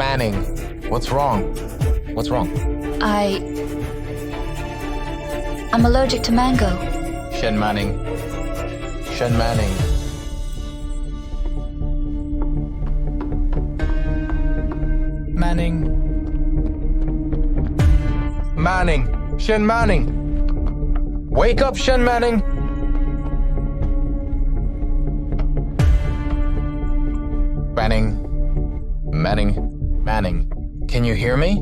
Manning, what's wrong? What's wrong? I'm allergic to mango. Shen Manning. Shen Manning. Manning. Manning. Shen Manning. Wake up, Shen Manning. Manning. Manning. Manning. Can you hear me?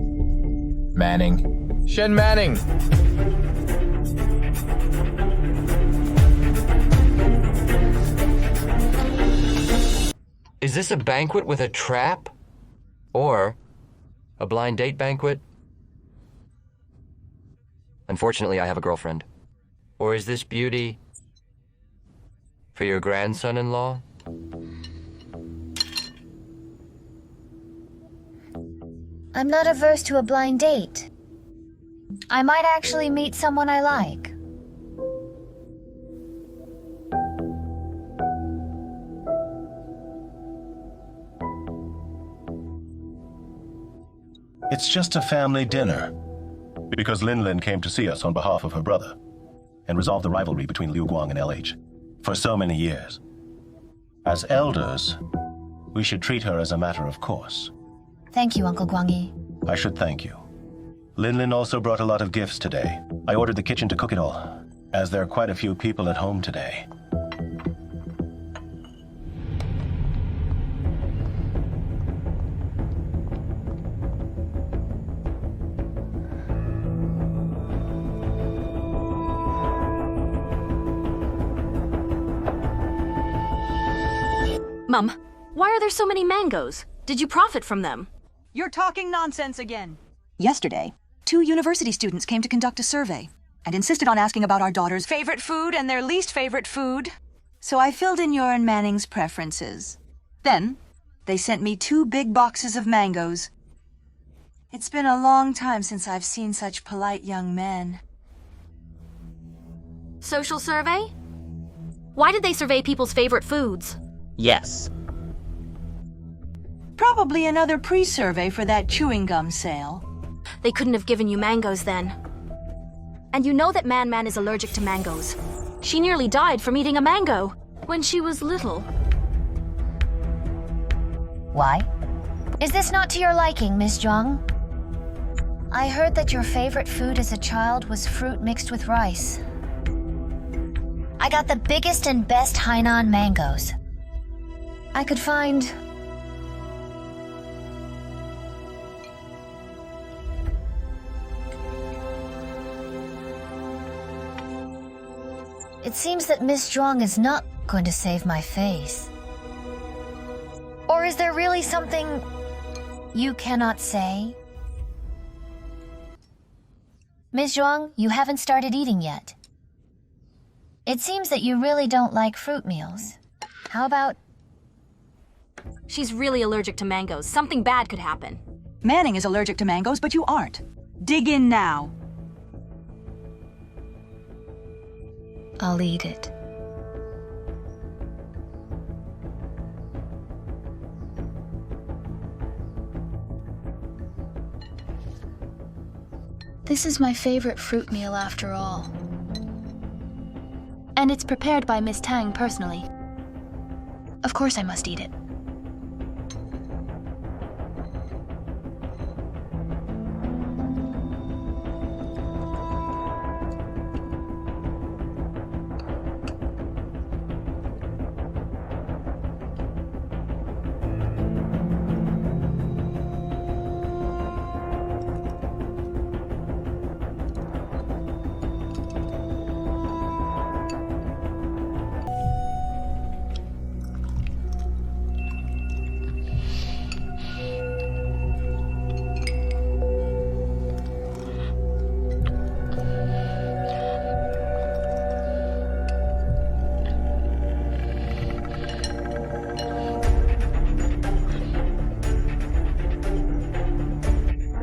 Manning. Shen Manning. Is this a banquet with a trap? Or a blind date banquet? Unfortunately, I have a girlfriend. Or is this beauty for your grandson-in-law? I'm not averse to a blind date. I might actually meet someone I like. It's just a family dinner. Because Linlin came to see us on behalf of her brother and resolve the rivalry between Liu Guang and LH for so many years. As elders, we should treat her as a matter of course. Thank you, Uncle Guangyi. I should thank you. Linlin also brought a lot of gifts today. I ordered the kitchen to cook it all, as there are quite a few people at home today. Mum, why are there so many mangoes? Did you profit from them? You're talking nonsense again. Yesterday, 2 university students came to conduct a survey and insisted on asking about our daughter's Favorite food and their least favorite food. So I filled in your and Manning's preferences. Then, they sent me 2 big boxes of mangoes. It's been a long time since I've seen such polite young men. Social survey? Why did they survey people's favorite foods? Yes. Probably another pre-survey for that chewing gum sale. They couldn't have given you mangoes then. And you know that Man is allergic to mangoes. She nearly died from eating a mango when she was little. Why? Is this not to your liking, Miss Zhuang? I heard that your favorite food as a child was fruit mixed with rice. I got the biggest and best Hainan mangoes. I could find... It seems that Miss Zhuang is not going to save my face. Or is there really something you cannot say? Miss Zhuang, you haven't started eating yet. It seems that you really don't like fruit meals. How about... She's really allergic to mangoes. Something bad could happen. Manning is allergic to mangoes, but you aren't. Dig in now. I'll eat it. This is my favorite fruit meal after all. And it's prepared by Miss Tang personally. Of course I must eat it.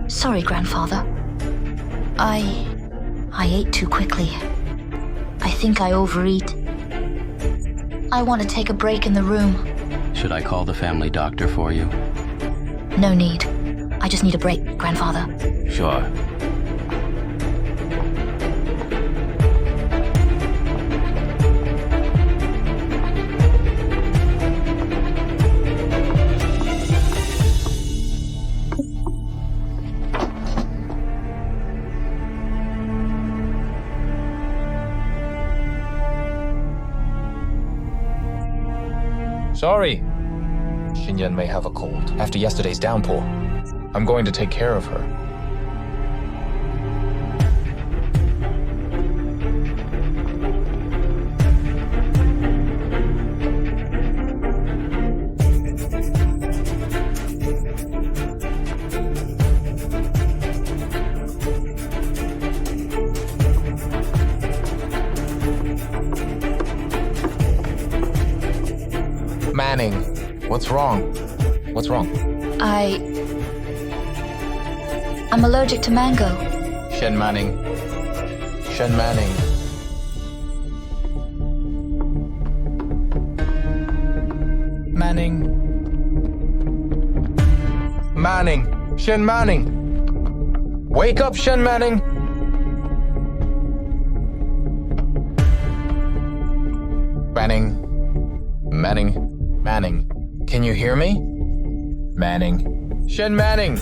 Sorry, Grandfather. I ate too quickly. I think I overeat. I want to take a break in the room. Should I call the family doctor for you? No need. I just need a break, Grandfather. Sure. Sorry. Xinyan may have a cold after yesterday's downpour. I'm going to take care of her. Manning, what's wrong? What's wrong? I'm allergic to mango. Shen Manning. Shen Manning. Manning. Manning. Shen Manning. Wake up, Shen Manning. Manning. Manning. Manning. Can you hear me? Manning. Shen Manning.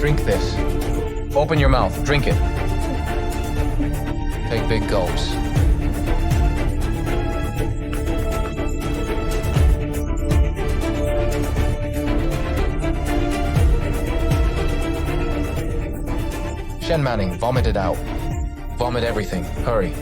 Drink this. Open your mouth. Drink it. Take big gulps. Shen Manning, vomit it out. Vomit everything. Hurry.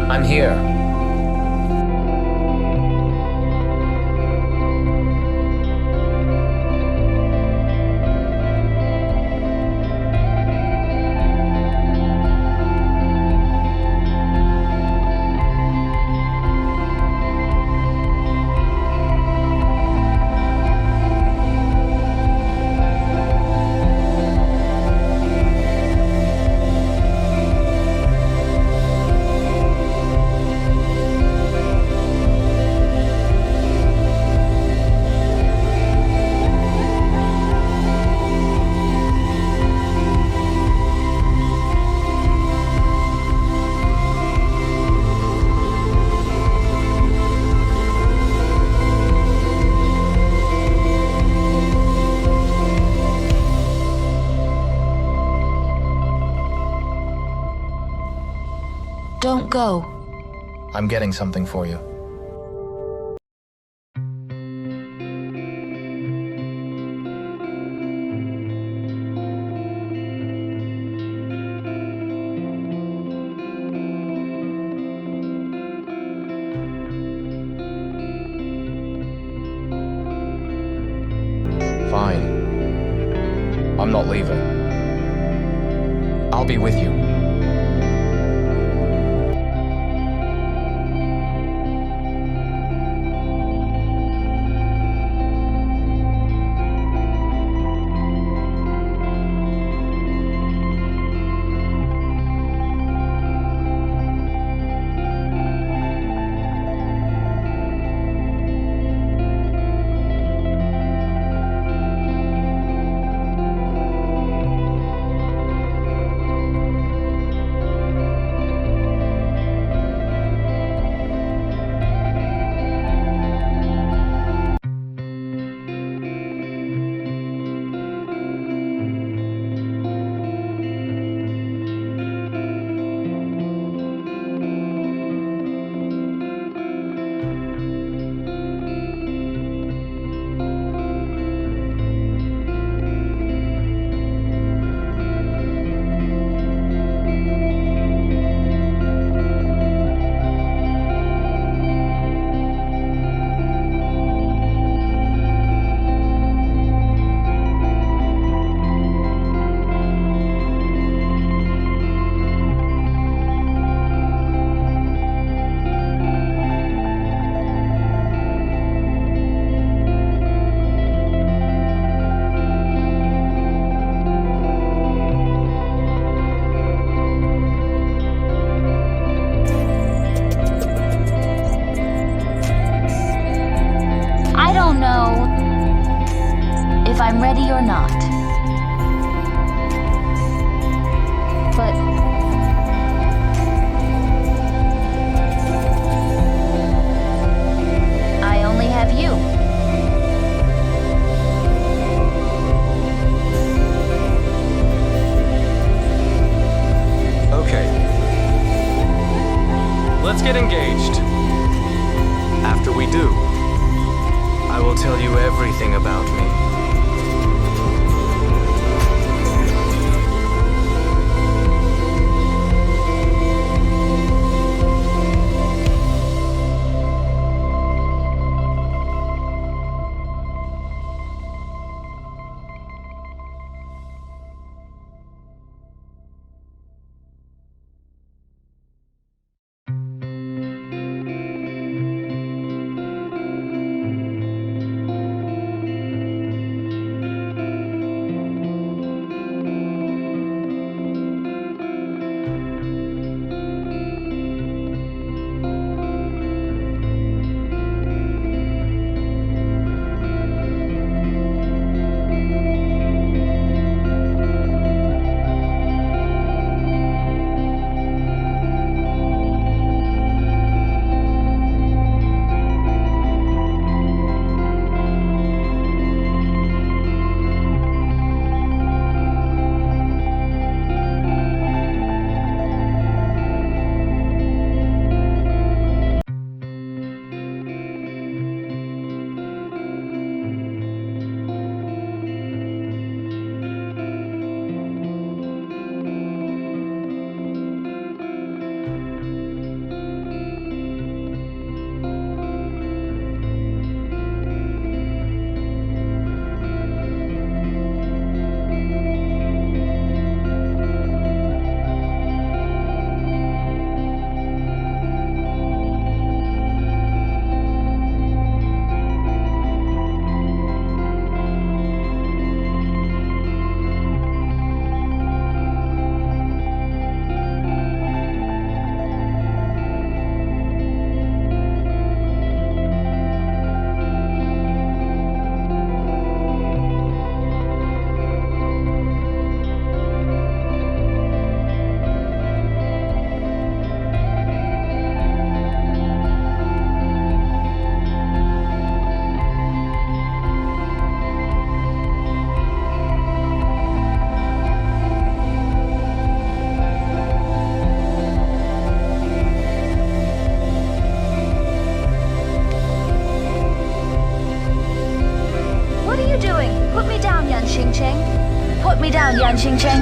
I'm here. Don't go. I'm getting something for you. Fine. I'm not leaving. I'll be with you. you're not. But I only have you. Okay. Let's get engaged. After we do, I will tell you everything about me. Put me down, Yan Xing Cheng.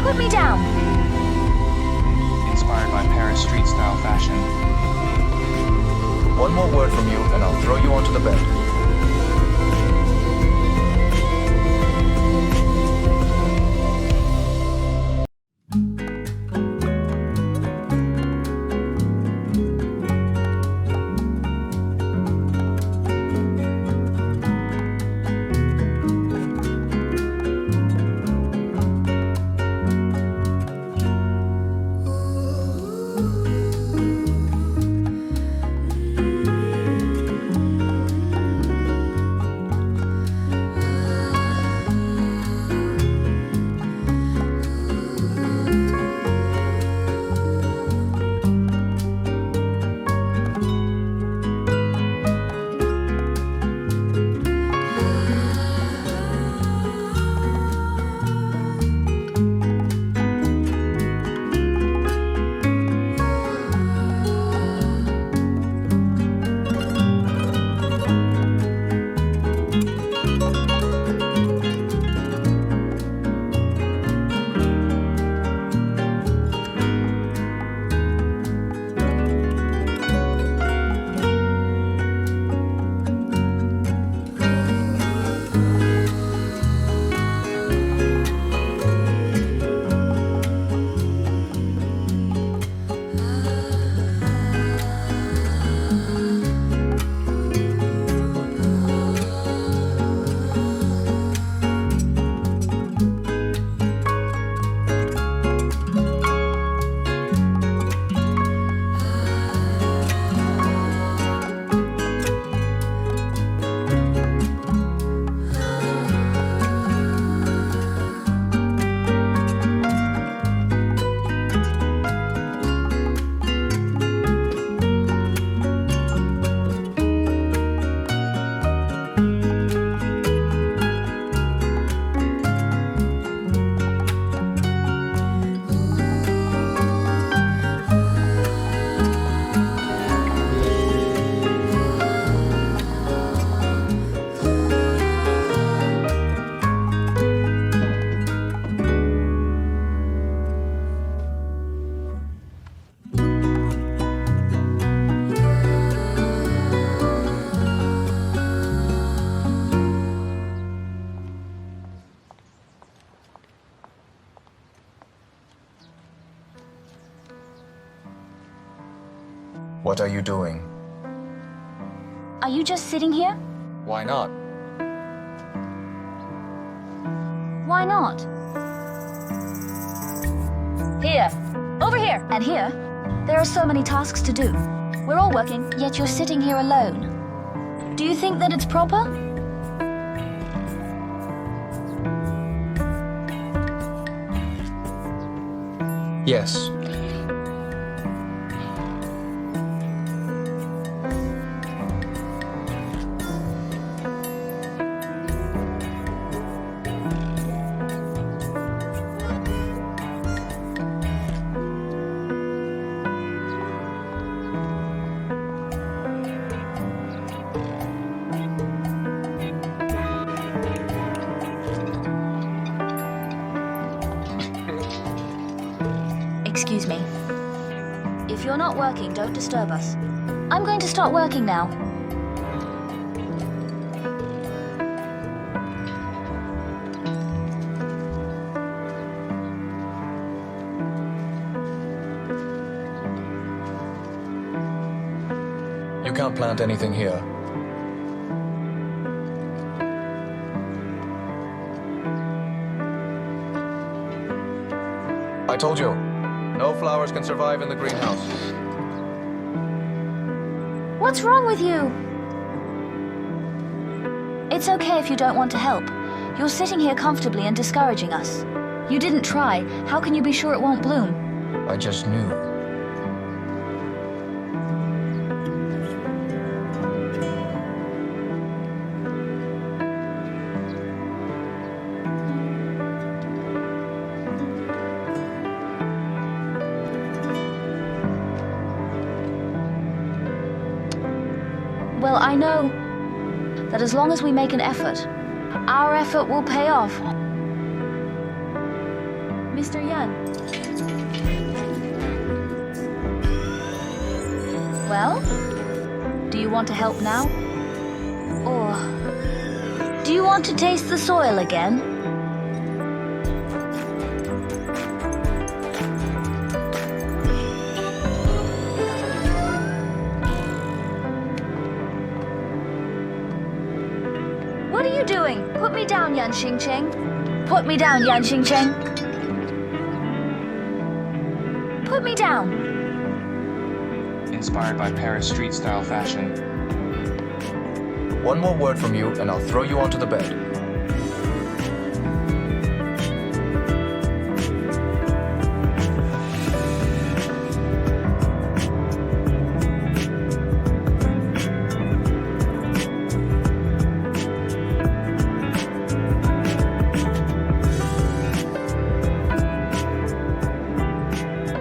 Put me down. Inspired by Paris street-style fashion. One more word from you, and I'll throw you onto the bed. What are you doing? Are you just sitting here? Why not? Why not? Here. Over here. And here. There are so many tasks to do. We're all working, yet you're sitting here alone. Do you think that it's proper? Yes. Excuse me. If you're not working, don't disturb us. I'm going to start working now. You can't plant anything here. I told you, no flowers can survive in the greenhouse. What's wrong with you? It's okay if you don't want to help. You're sitting here comfortably and discouraging us. You didn't try. How can you be sure it won't bloom? I just knew. Well, I know that as long as we make an effort, our effort will pay off. Mr. Yan. Well, do you want to help now? Or do you want to taste the soil again? What are you doing? Put me down, Yan Xing Cheng. Put me down, Yan Xing Cheng. Put me down. Inspired by Paris street-style fashion. One more word from you, and I'll throw you onto the bed.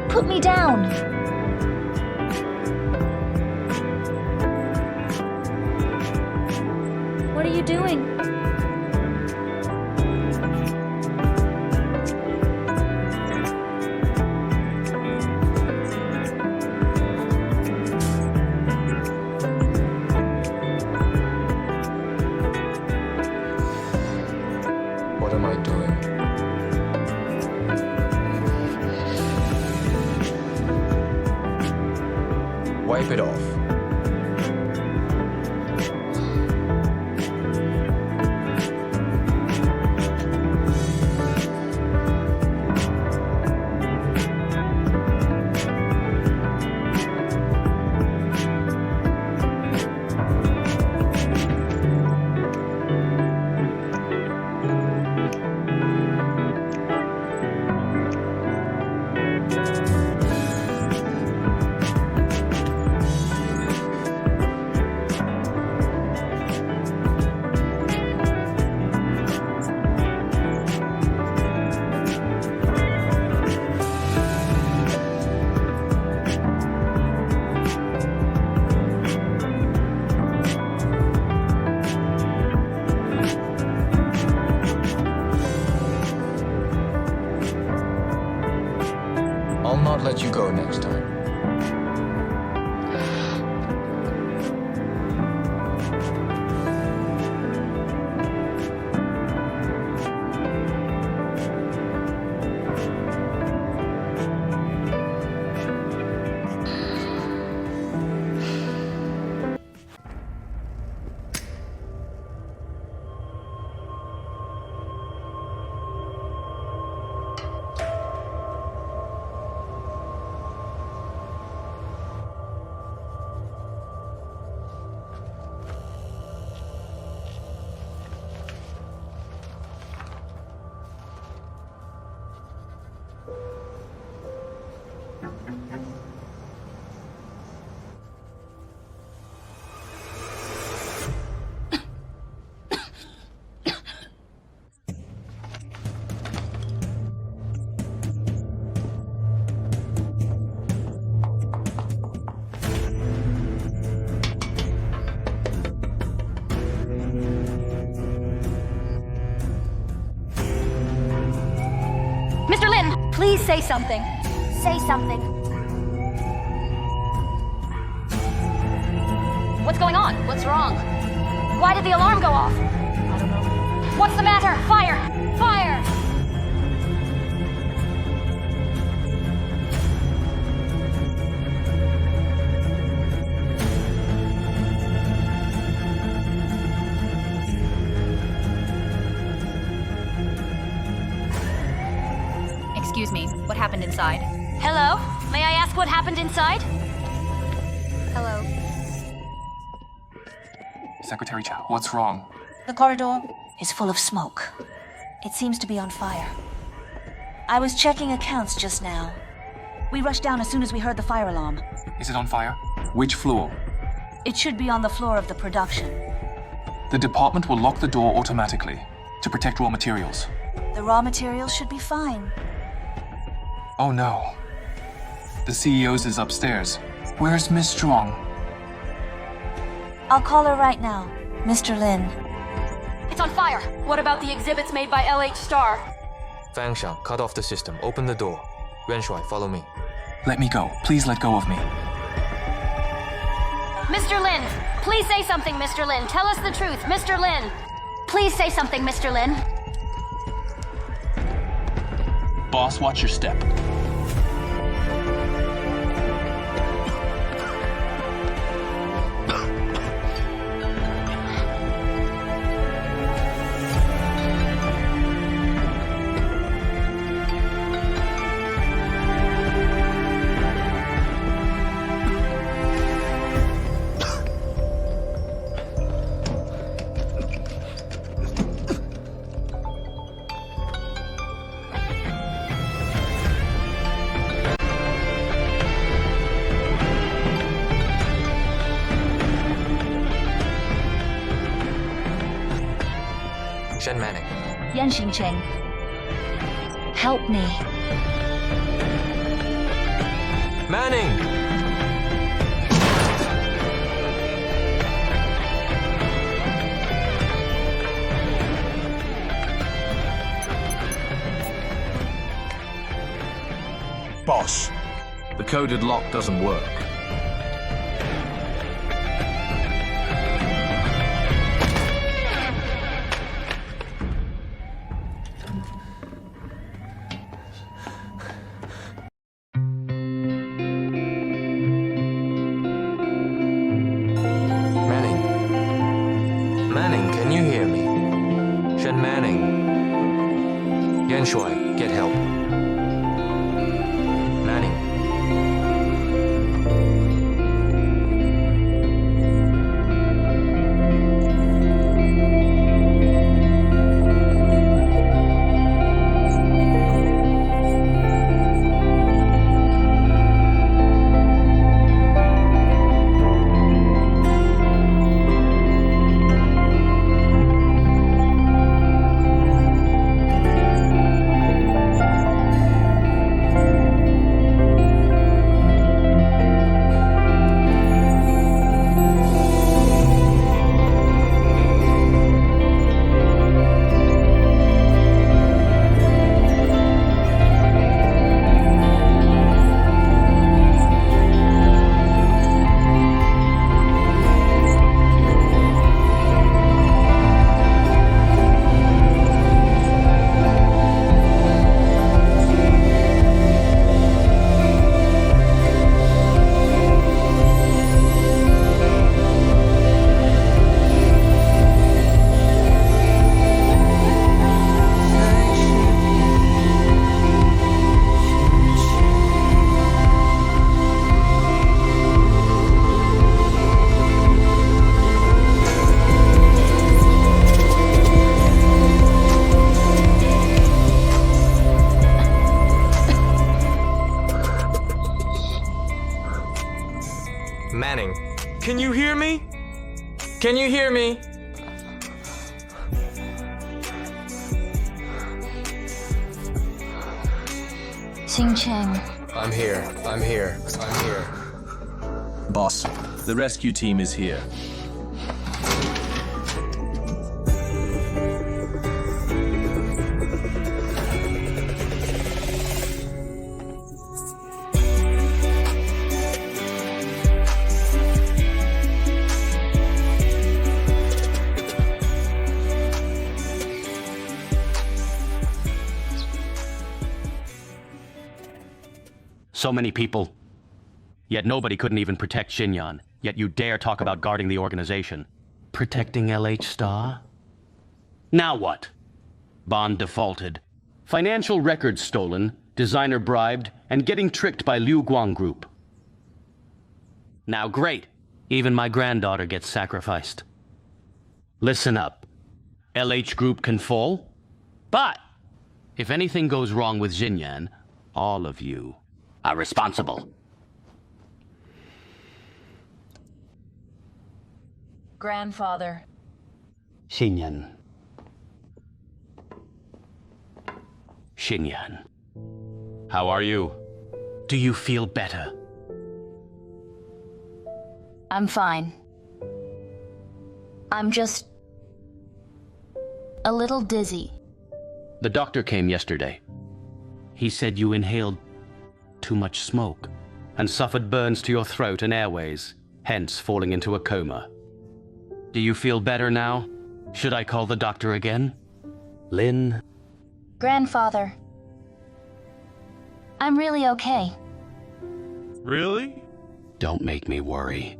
Put me down. What are you doing? What am I doing? Wipe it off. Please say something. Say something. What's going on? What's wrong? Why did the alarm go off? I don't know. What's the matter? Fire! Fire! Excuse me, what happened inside? Hello? May I ask what happened inside? Hello. Secretary Chow, what's wrong? The corridor is full of smoke. It seems to be on fire. I was checking accounts just now. We rushed down as soon as we heard the fire alarm. Is it on fire? Which floor? It should be on the floor of the production. The department will lock the door automatically to protect raw materials. The raw materials should be fine. Oh no. The CEO's is upstairs. Where's Miss Zhuang? I'll call her right now. Mr. Lin. It's on fire. What about the exhibits made by LH Star? Fang Xiang, cut off the system. Open the door. Yuan Shuai, follow me. Let me go. Please let go of me. Mr. Lin! Please say something, Mr. Lin. Tell us the truth, Mr. Lin. Please say something, Mr. Lin. Boss, watch your step. Shen Manning. Yan Xing Cheng. Help me. Manning! Boss, the coded lock doesn't work. Manning, can you hear me? Shen Manning. Yan Shuai, get help. Manning. Manning, can you hear me? Can you hear me? Xingcheng. I'm here. Boss, the rescue team is here. So many people. Yet nobody couldn't even protect Xinyan. Yet you dare talk about guarding the organization. Protecting LH Star? Now what? Bond defaulted. Financial records stolen, designer bribed, and getting tricked by Liu Guang Group. Now great. Even my granddaughter gets sacrificed. Listen up. LH Group can fall, but if anything goes wrong with Xinyan, all of you are responsible. Grandfather. Xinyan. Xinyan. How are you? Do you feel better? I'm fine. I'm just a little dizzy. The doctor came yesterday. He said you inhaled too much smoke and suffered burns to your throat and airways, hence falling into a coma. Do you feel better now? Should I call the doctor again? Lin? Grandfather. I'm really okay. Really? Don't make me worry.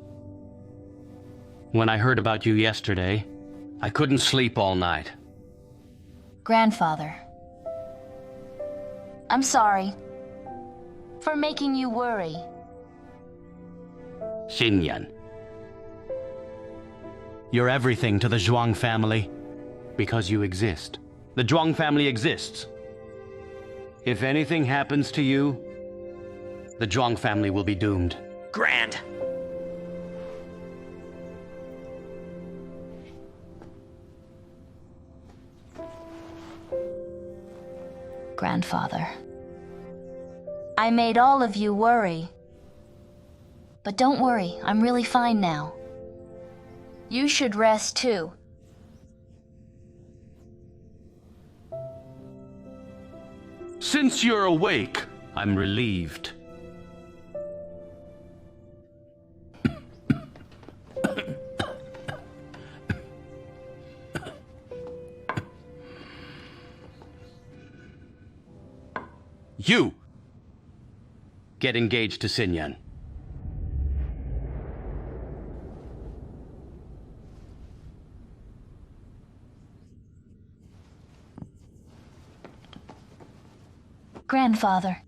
When I heard about you yesterday, I couldn't sleep all night. Grandfather. I'm sorry for making you worry. Xinyan. You're everything to the Zhuang family because you exist. The Zhuang family exists. If anything happens to you, the Zhuang family will be doomed. Grand. Grandfather. I made all of you worry. But don't worry, I'm really fine now. You should rest too. Since you're awake, I'm relieved. You! Get engaged to Xinyan. Grandfather.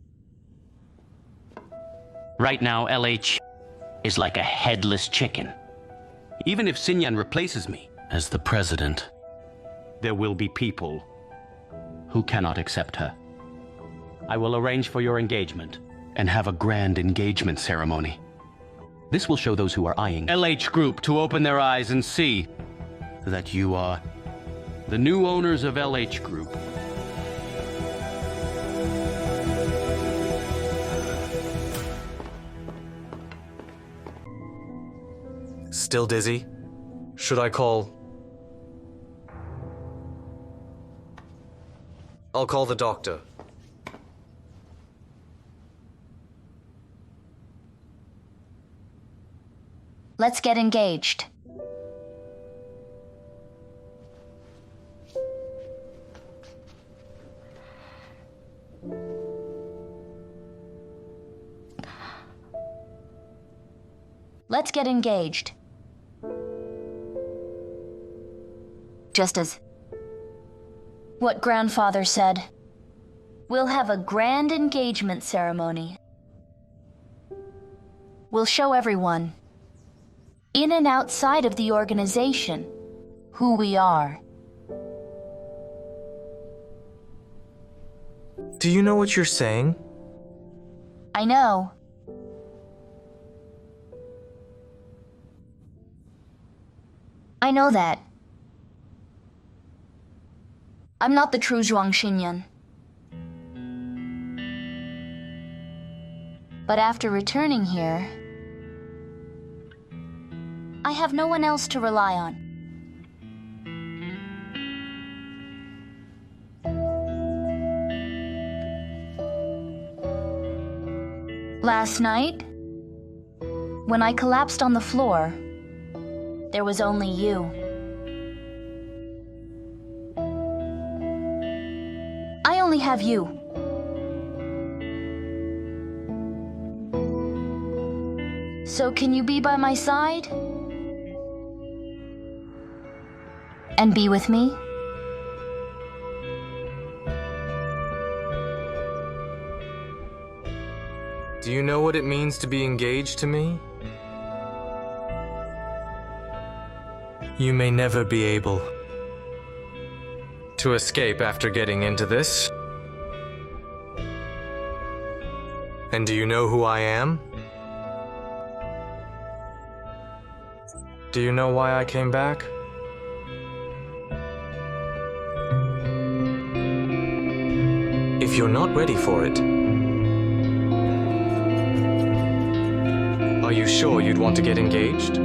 Right now, LH is like a headless chicken. Even if Xinyan replaces me as the president, there will be people who cannot accept her. I will arrange for your engagement and have a grand engagement ceremony. This will show those who are eyeing LH Group to open their eyes and see that you are the new owners of LH Group. Still dizzy? Should I call? I'll call the doctor. Let's get engaged. Let's get engaged. Just as what Grandfather said. We'll have a grand engagement ceremony. We'll show everyone, in and outside of the organization, who we are. Do you know what you're saying? I know. I know that. I'm not the true Zhuang Xinyan. But after returning here, I have no one else to rely on. Last night, when I collapsed on the floor, there was only you. I only have you. So can you be by my side? And be with me? Do you know what it means to be engaged to me? You may never be able to escape after getting into this. And do you know who I am? Do you know why I came back? If you're not ready for it, are you sure you'd want to get engaged?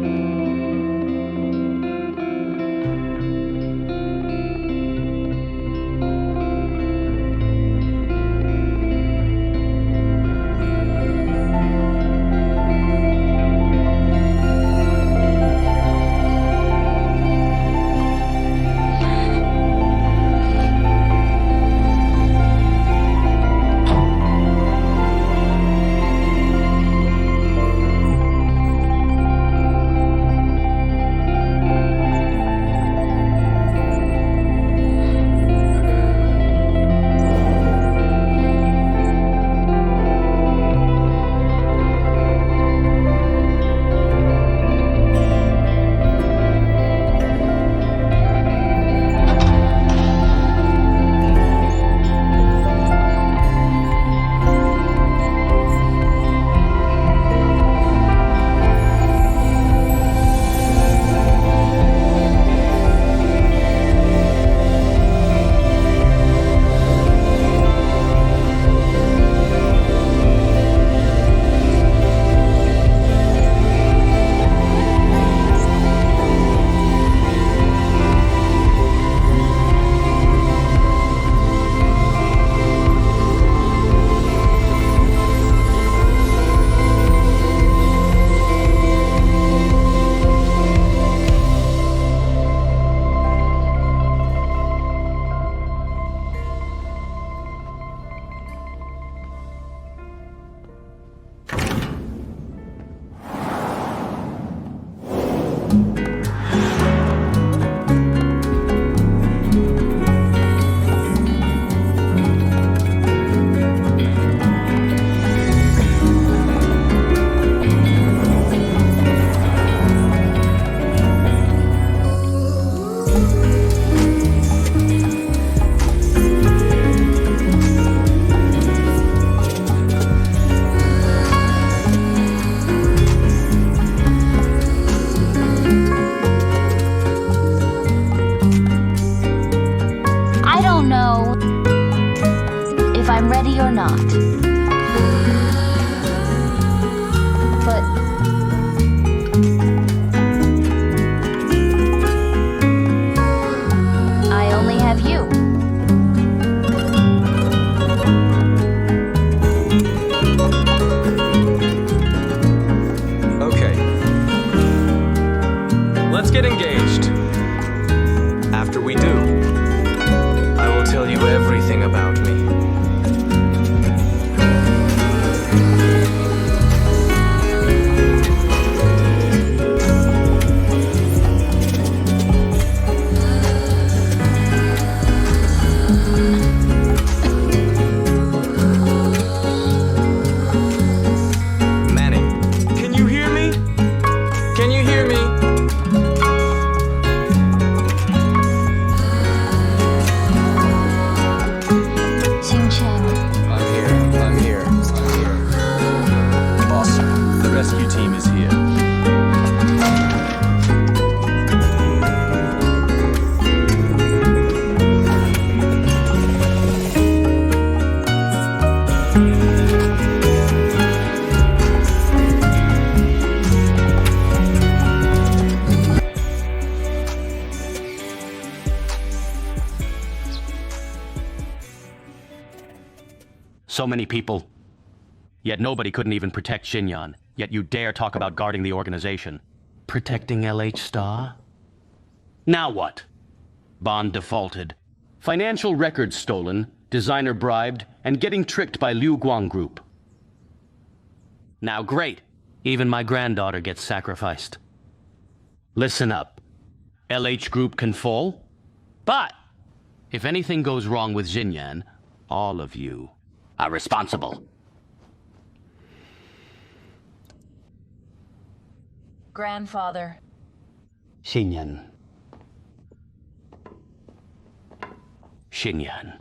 get engaged. After we do, I will tell you everything about me. So many people, yet nobody couldn't even protect Xinyan. Yet you dare talk about guarding the organization. Protecting LH Star? Now what? Bond defaulted. Financial records stolen, designer bribed, and getting tricked by Liu Guang Group. Now great. Even my granddaughter gets sacrificed. Listen up. LH Group can fall, but if anything goes wrong with Xinyan, all of you are responsible. Grandfather. Xinyan. Xinyan.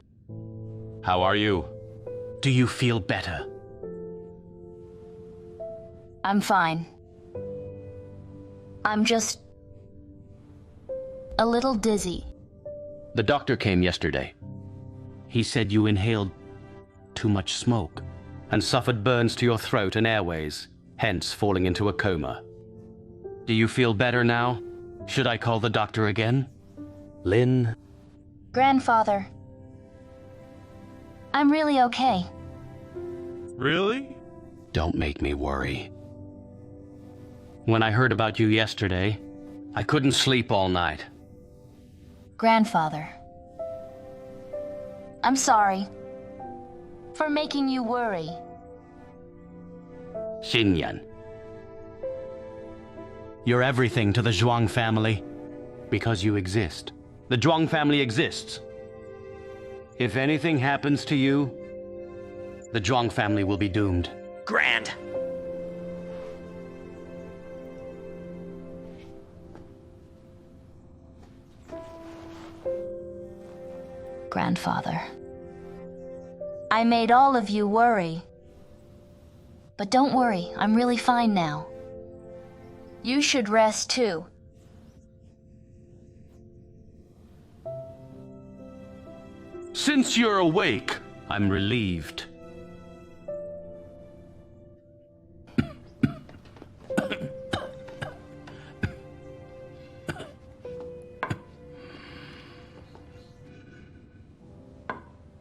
How are you? Do you feel better? I'm fine. I'm just a little dizzy. The doctor came yesterday. He said you inhaled too much smoke and suffered burns to your throat and airways, hence falling into a coma. Do you feel better now? Should I call the doctor again? Lin? Grandfather. I'm really okay. Really? Don't make me worry. When I heard about you yesterday, I couldn't sleep all night. Grandfather. I'm sorry for making you worry. Xinyan. You're everything to the Zhuang family because you exist. The Zhuang family exists. If anything happens to you, the Zhuang family will be doomed. Grand. Grandfather. I made all of you worry. But don't worry, I'm really fine now. You should rest too. Since you're awake, I'm relieved.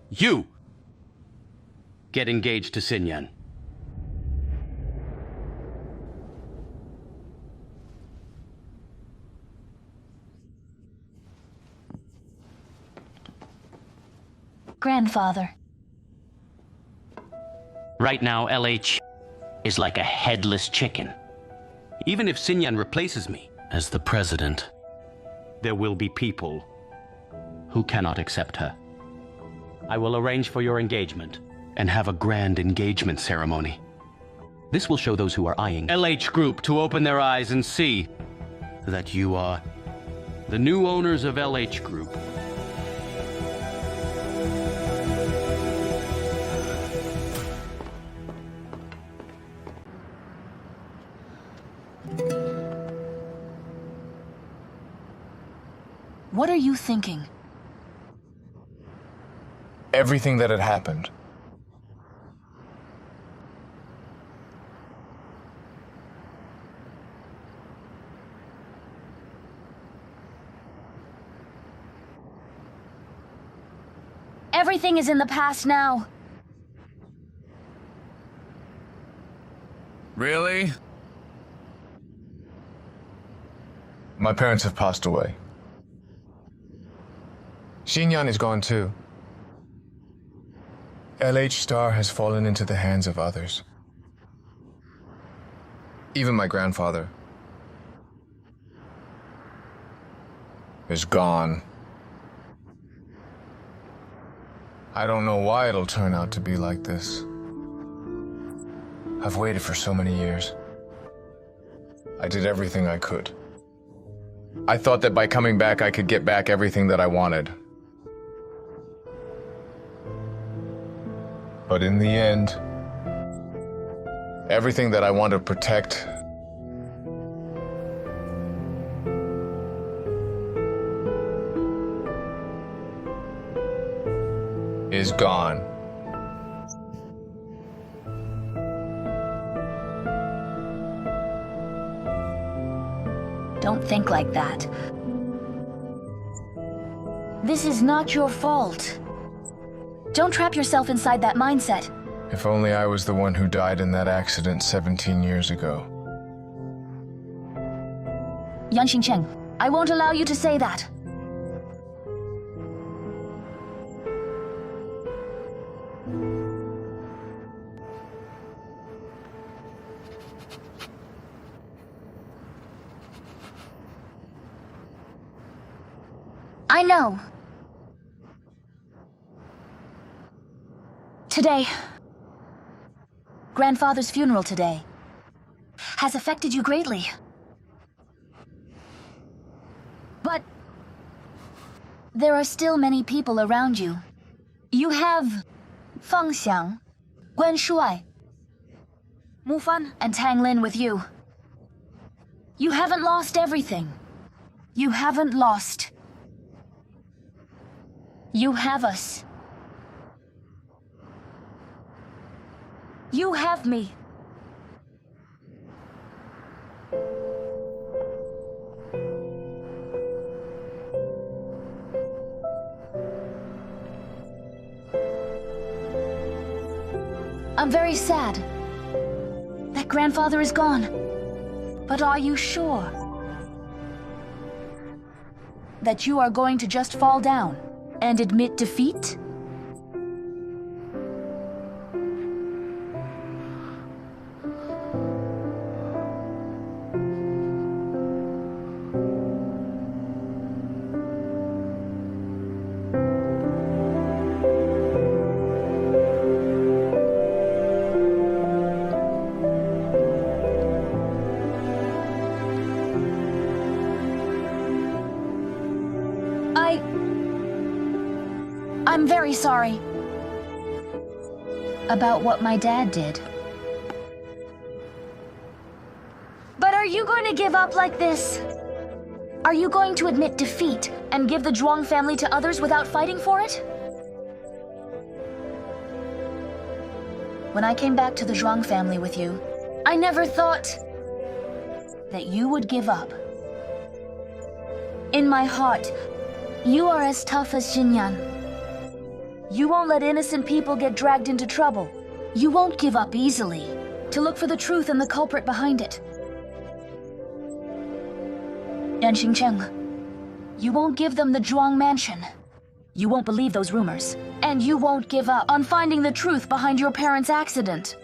You get engaged to Xinyan. Grandfather. Right now, LH is like a headless chicken. Even if Xinyan replaces me as the president, there will be people who cannot accept her. I will arrange for your engagement and have a grand engagement ceremony. This will show those who are eyeing LH Group to open their eyes and see that you are the new owners of LH Group. What are you thinking? Everything that had happened. Everything is in the past now. Really? My parents have passed away. Xinyan is gone too. LH Star has fallen into the hands of others. Even my grandfather is gone. I don't know why it'll turn out to be like this. I've waited for so many years. I did everything I could. I thought that by coming back I could get back everything that I wanted. But in the end, everything that I want to protect is gone. Don't think like that. This is not your fault. Don't trap yourself inside that mindset. If only I was the one who died in that accident 17 years ago. Yan Xing Cheng, I won't allow you to say that. I know. Today, grandfather's funeral today, has affected you greatly. But there are still many people around you. You have Fang Xiang, Guan Shuai, Mu Fan, and Tang Lin with you. You haven't lost everything. You haven't lost. You have us. You have me. I'm very sad that grandfather is gone. But are you sure that you are going to just fall down and admit defeat? I'm very sorry about what my dad did. But are you going to give up like this? Are you going to admit defeat and give the Zhuang family to others without fighting for it? When I came back to the Zhuang family with you, I never thought that you would give up. In my heart, you are as tough as Xinyan. You won't let innocent people get dragged into trouble. You won't give up easily to look for the truth and the culprit behind it. Yan Xing Cheng, you won't give them the Zhuang mansion. You won't believe those rumors. And you won't give up on finding the truth behind your parents' accident.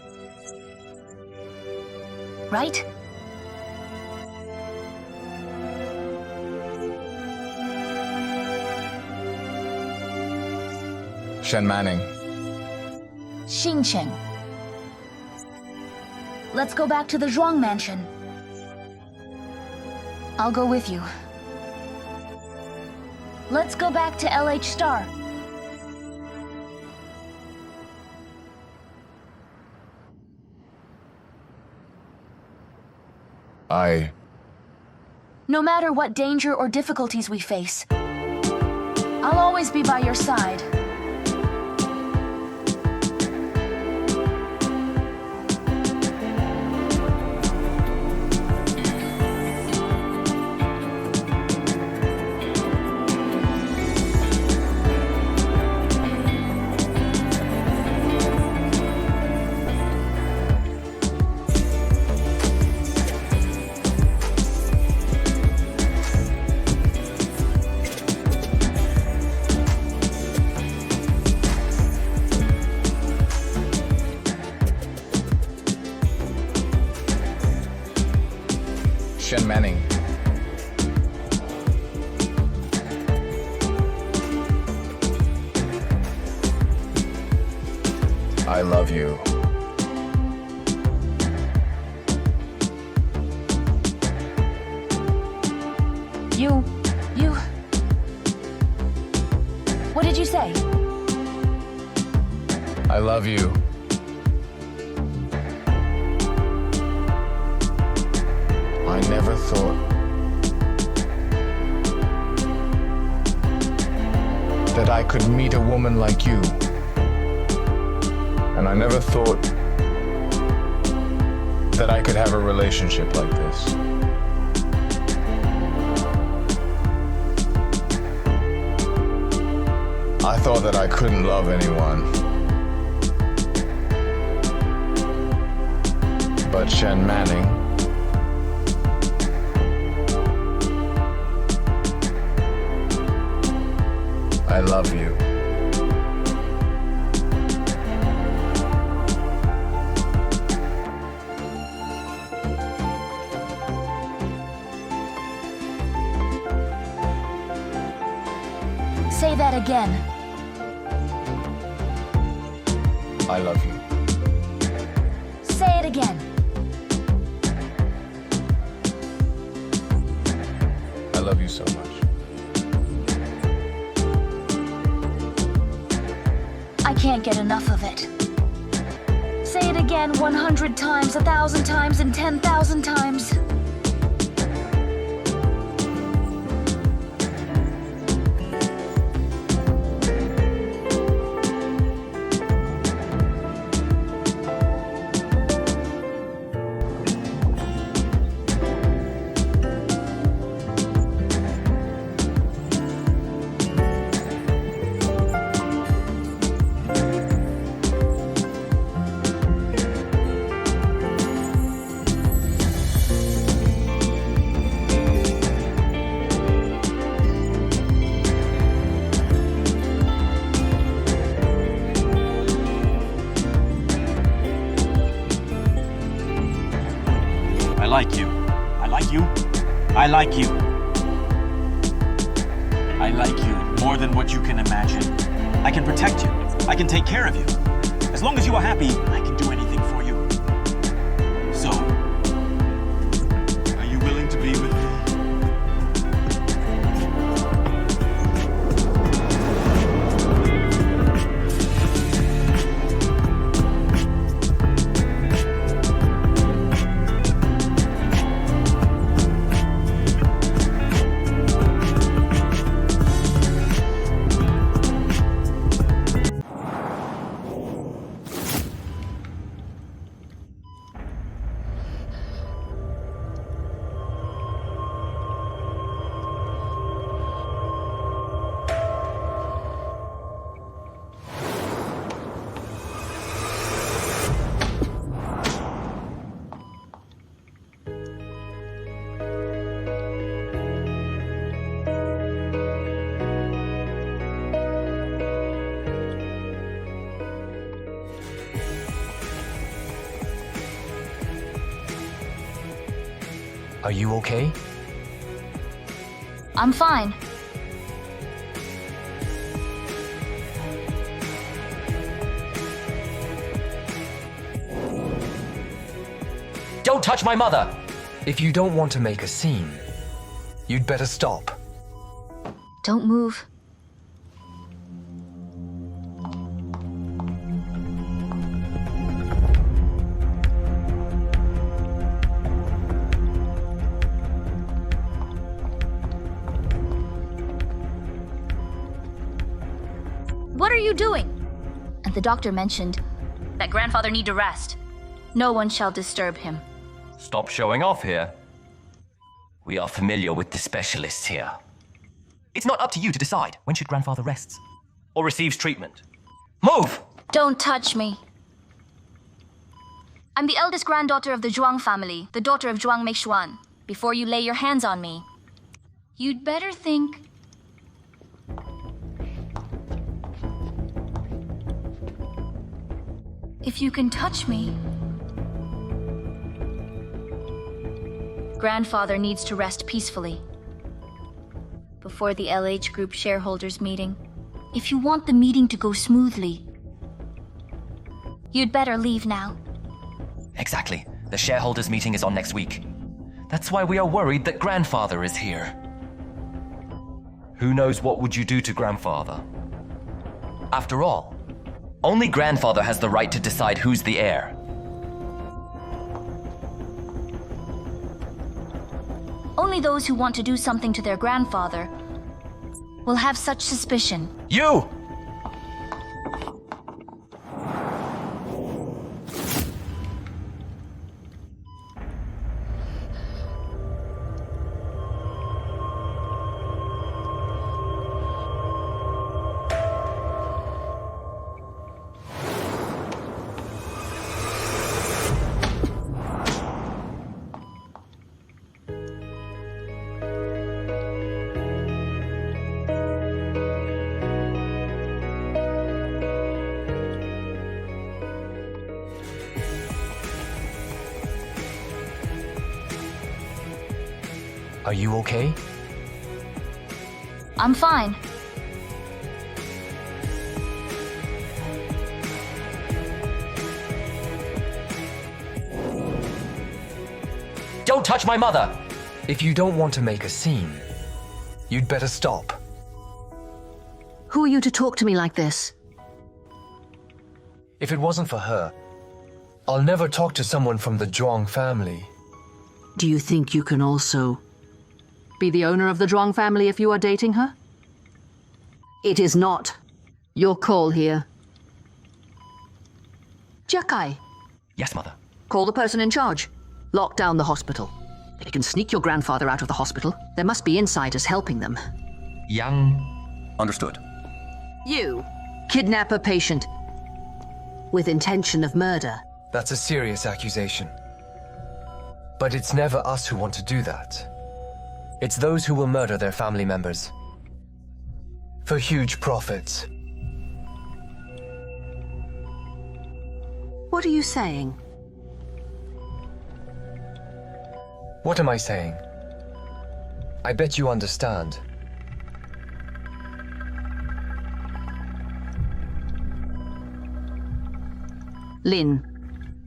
Right? Shen Manning. Xingcheng. Let's go back to the Zhuang mansion. I'll go with you. Let's go back to LH Star. No matter what danger or difficulties we face, I'll always be by your side. Shen Manning. I love you. You... What did you say? I love you. I never thought that I could meet a woman like you. And I never thought that I could have a relationship like this. I thought that I couldn't love anyone. But Shen Manning, I love you. Say that again. I love you. Say it again. I love you so much. I can't get enough of it. Say it again 100 times, 1,000 times, and 10,000 times. I like you. I like you. I like you. I like you more than what you can imagine. I can protect you. I can take care of you. As long as you are happy, I can do anything for you. So, are you willing to be with me? Are you okay? I'm fine. Don't touch my mother! If you don't want to make a scene, you'd better stop. Don't move. What are you doing? And the doctor mentioned that grandfather need to rest. No one shall disturb him. Stop showing off here. We are familiar with the specialists here. It's not up to you to decide when should grandfather rests or receives treatment. Move! Don't touch me. I'm the eldest granddaughter of the Zhuang family, the daughter of Zhuang Meixuan. Before you lay your hands on me, you'd better think. If you can touch me. Grandfather needs to rest peacefully. Before the LH Group shareholders meeting. If you want the meeting to go smoothly, you'd better leave now. Exactly. The shareholders meeting is on next week. That's why we are worried that grandfather is here. Who knows what would you do to grandfather? After all, only grandfather has the right to decide who's the heir. Only those who want to do something to their grandfather will have such suspicion. You! Are you okay? I'm fine. Don't touch my mother! If you don't want to make a scene, you'd better stop. Who are you to talk to me like this? If it wasn't for her, I'll never talk to someone from the Zhuang family. Do you think you can also be the owner of the Zhuang family if you are dating her? It is not your call here. Jiakai, Yes, mother. call the person in charge. Lock down the hospital. They can sneak your grandfather out of the hospital. There must be insiders helping them. Yang. Understood. You kidnap a patient with intention of murder. That's a serious accusation. But it's never us who want to do that. It's those who will murder their family members. For huge profits. What are you saying? What am I saying? I bet you understand. Lin,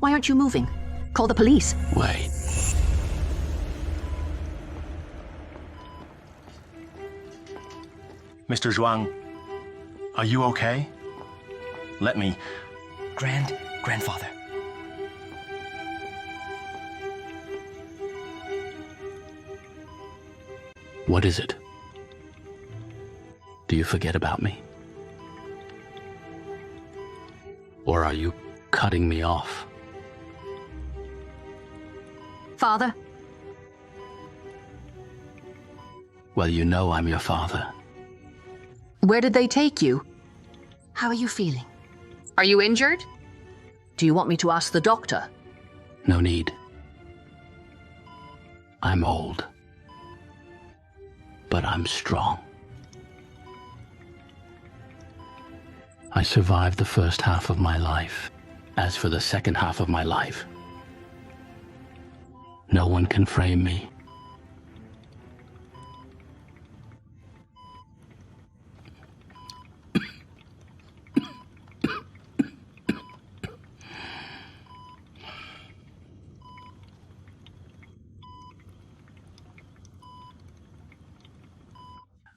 why aren't you moving? Call the police. Wait. Mr. Zhuang, are you okay? Let me... Grandfather. What is it? Do you forget about me? Or are you cutting me off? Father? Well, you know I'm your father. Where did they take you? How are you feeling? Are you injured? Do you want me to ask the doctor? No need. I'm old. But I'm strong. I survived the first half of my life. As for the second half of my life, no one can frame me.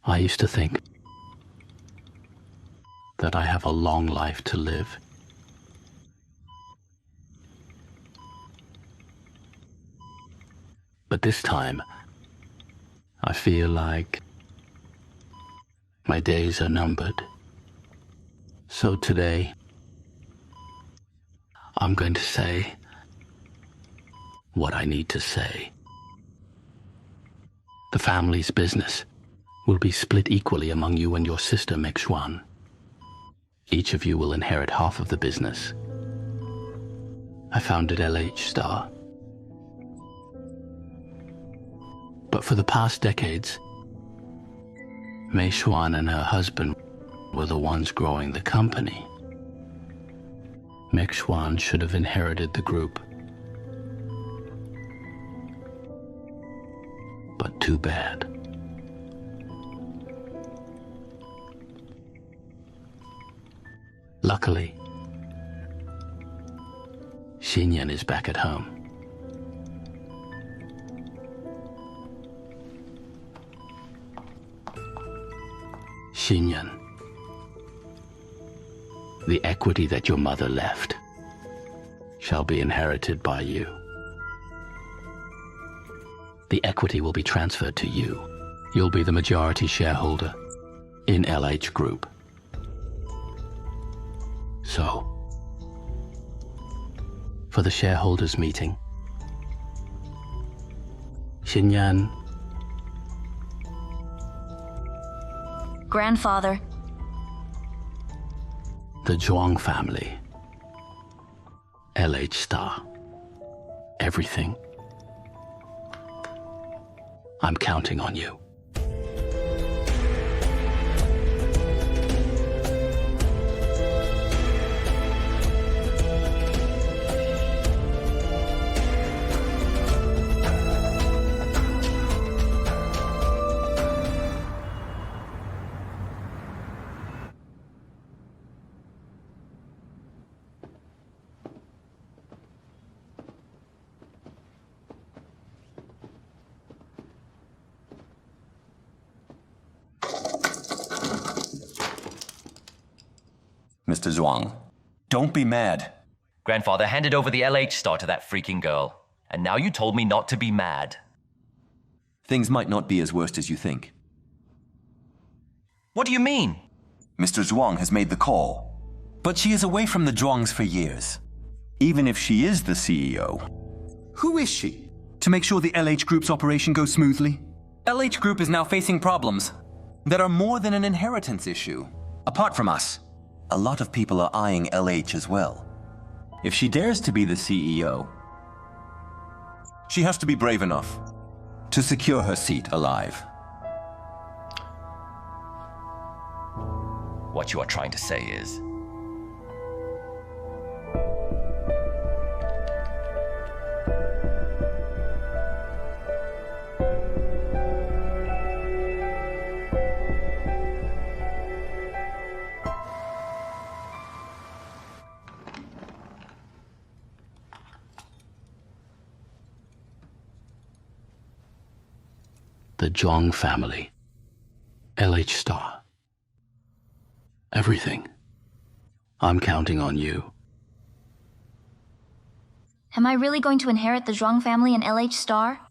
I used to think that I have a long life to live. But this time, I feel like my days are numbered. So today, I'm going to say what I need to say. The family's business will be split equally among you and your sister, Mexuan. Each of you will inherit half of the business. I founded LH Star. But for the past decades, Mei Xuan and her husband were the ones growing the company. Mexuan should have inherited the group. But too bad. Luckily, Xinyan is back at home. Xinyan, the equity that your mother left shall be inherited by you. The equity will be transferred to you. You'll be the majority shareholder in LH Group. So, for the shareholders' meeting, Xinyan. Grandfather. The Zhuang family. LH Star. Everything. I'm counting on you. Mr. Zhuang. Don't be mad. Grandfather handed over the LH star to that freaking girl. And now you told me not to be mad. Things might not be as worst as you think. What do you mean? Mr. Zhuang has made the call. But she is away from the Zhuangs for years. Even if she is the CEO. Who is she? To make sure the LH Group's operation goes smoothly? LH Group is now facing problems that are more than an inheritance issue. Apart from us, a lot of people are eyeing LH as well. If she dares to be the CEO, she has to be brave enough to secure her seat alive. What you are trying to say is... The Zhuang family. LH Star. Everything. I'm counting on you. Am I really going to inherit the Zhuang family and LH Star?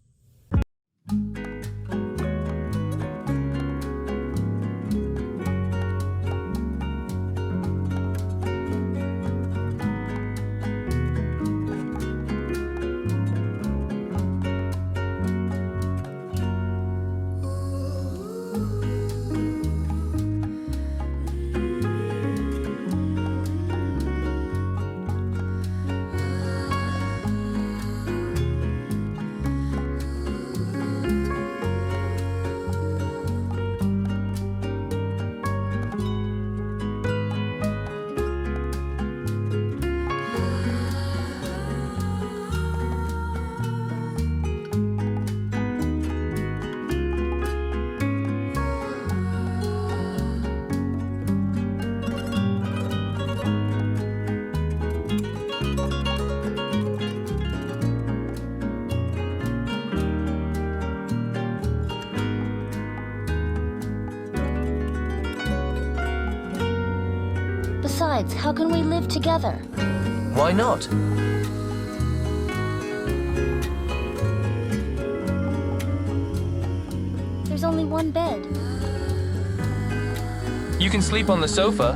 Besides, how can we live together? Why not? There's only one bed. You can sleep on the sofa,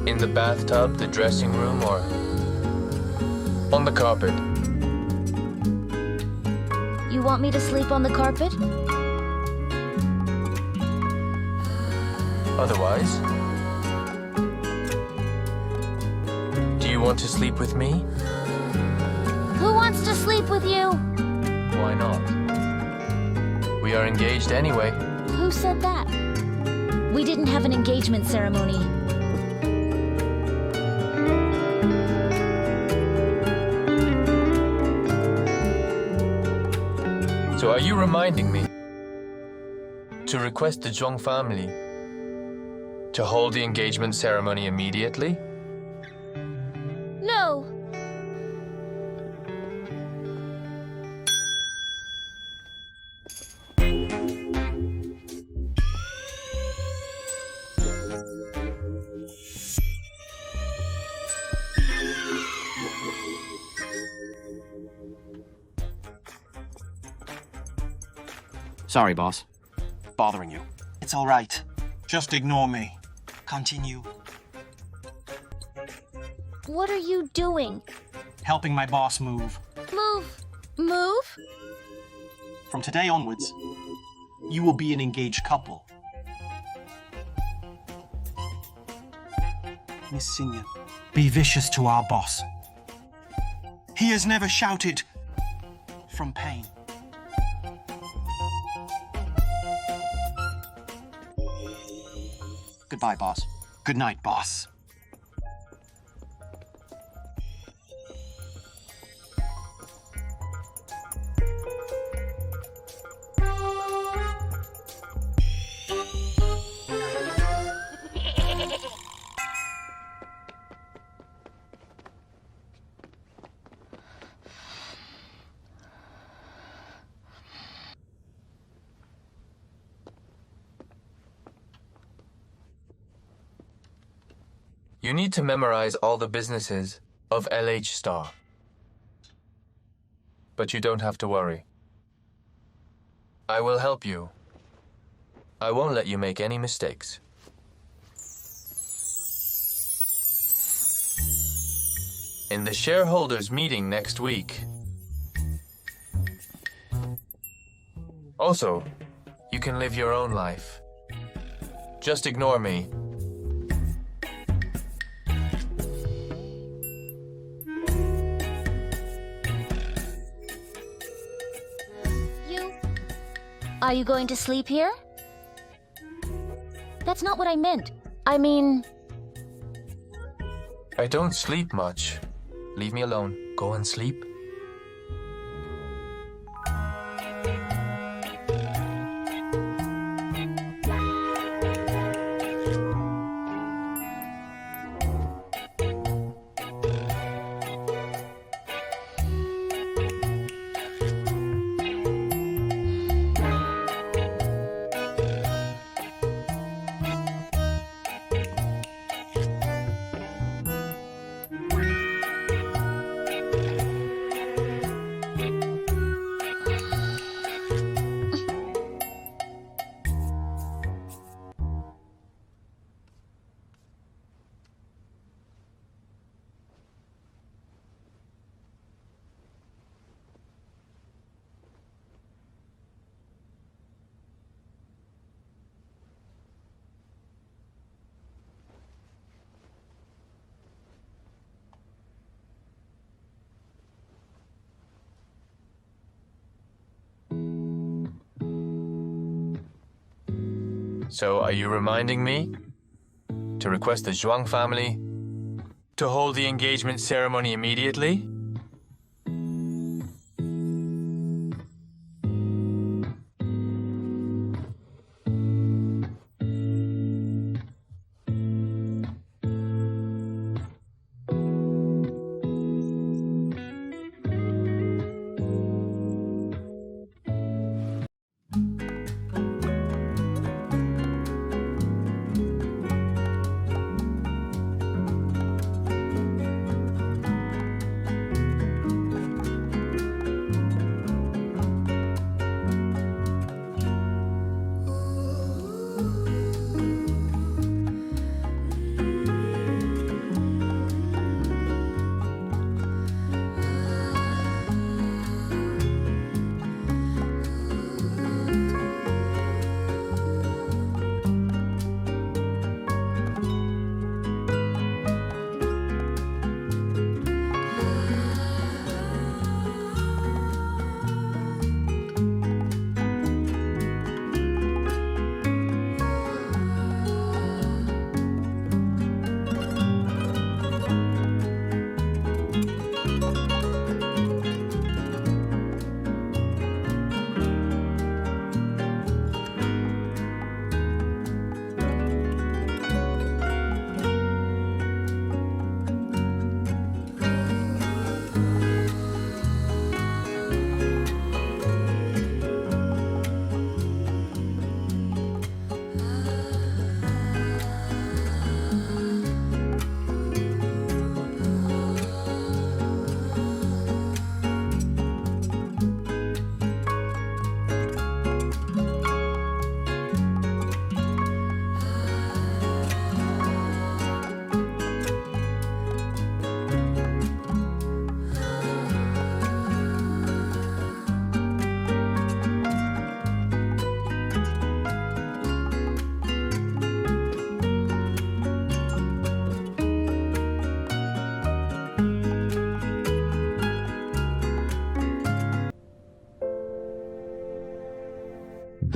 in the bathtub, the dressing room, or on the carpet. You want me to sleep on the carpet? Otherwise, do you want to sleep with me? Who wants to sleep with you? Why not? We are engaged anyway. Who said that? We didn't have an engagement ceremony. So are you reminding me to request the Zhuang family to hold the engagement ceremony immediately? No. Sorry, boss. Bothering you. It's all right. Just ignore me. Continue. What are you doing? Helping my boss move. Move. Move? From today onwards, you will be an engaged couple. Miss Xinyan, be vicious to our boss. He has never shouted from pain. Goodbye, boss. Good night, boss. You need to memorize all the businesses of LH Star. But you don't have to worry. I will help you. I won't let you make any mistakes. In the shareholders' meeting next week. Also, you can live your own life. Just ignore me. Are you going to sleep here? That's not what I meant. I mean... I don't sleep much. Leave me alone. Go and sleep. So, are you reminding me to request the Zhuang family to hold the engagement ceremony immediately?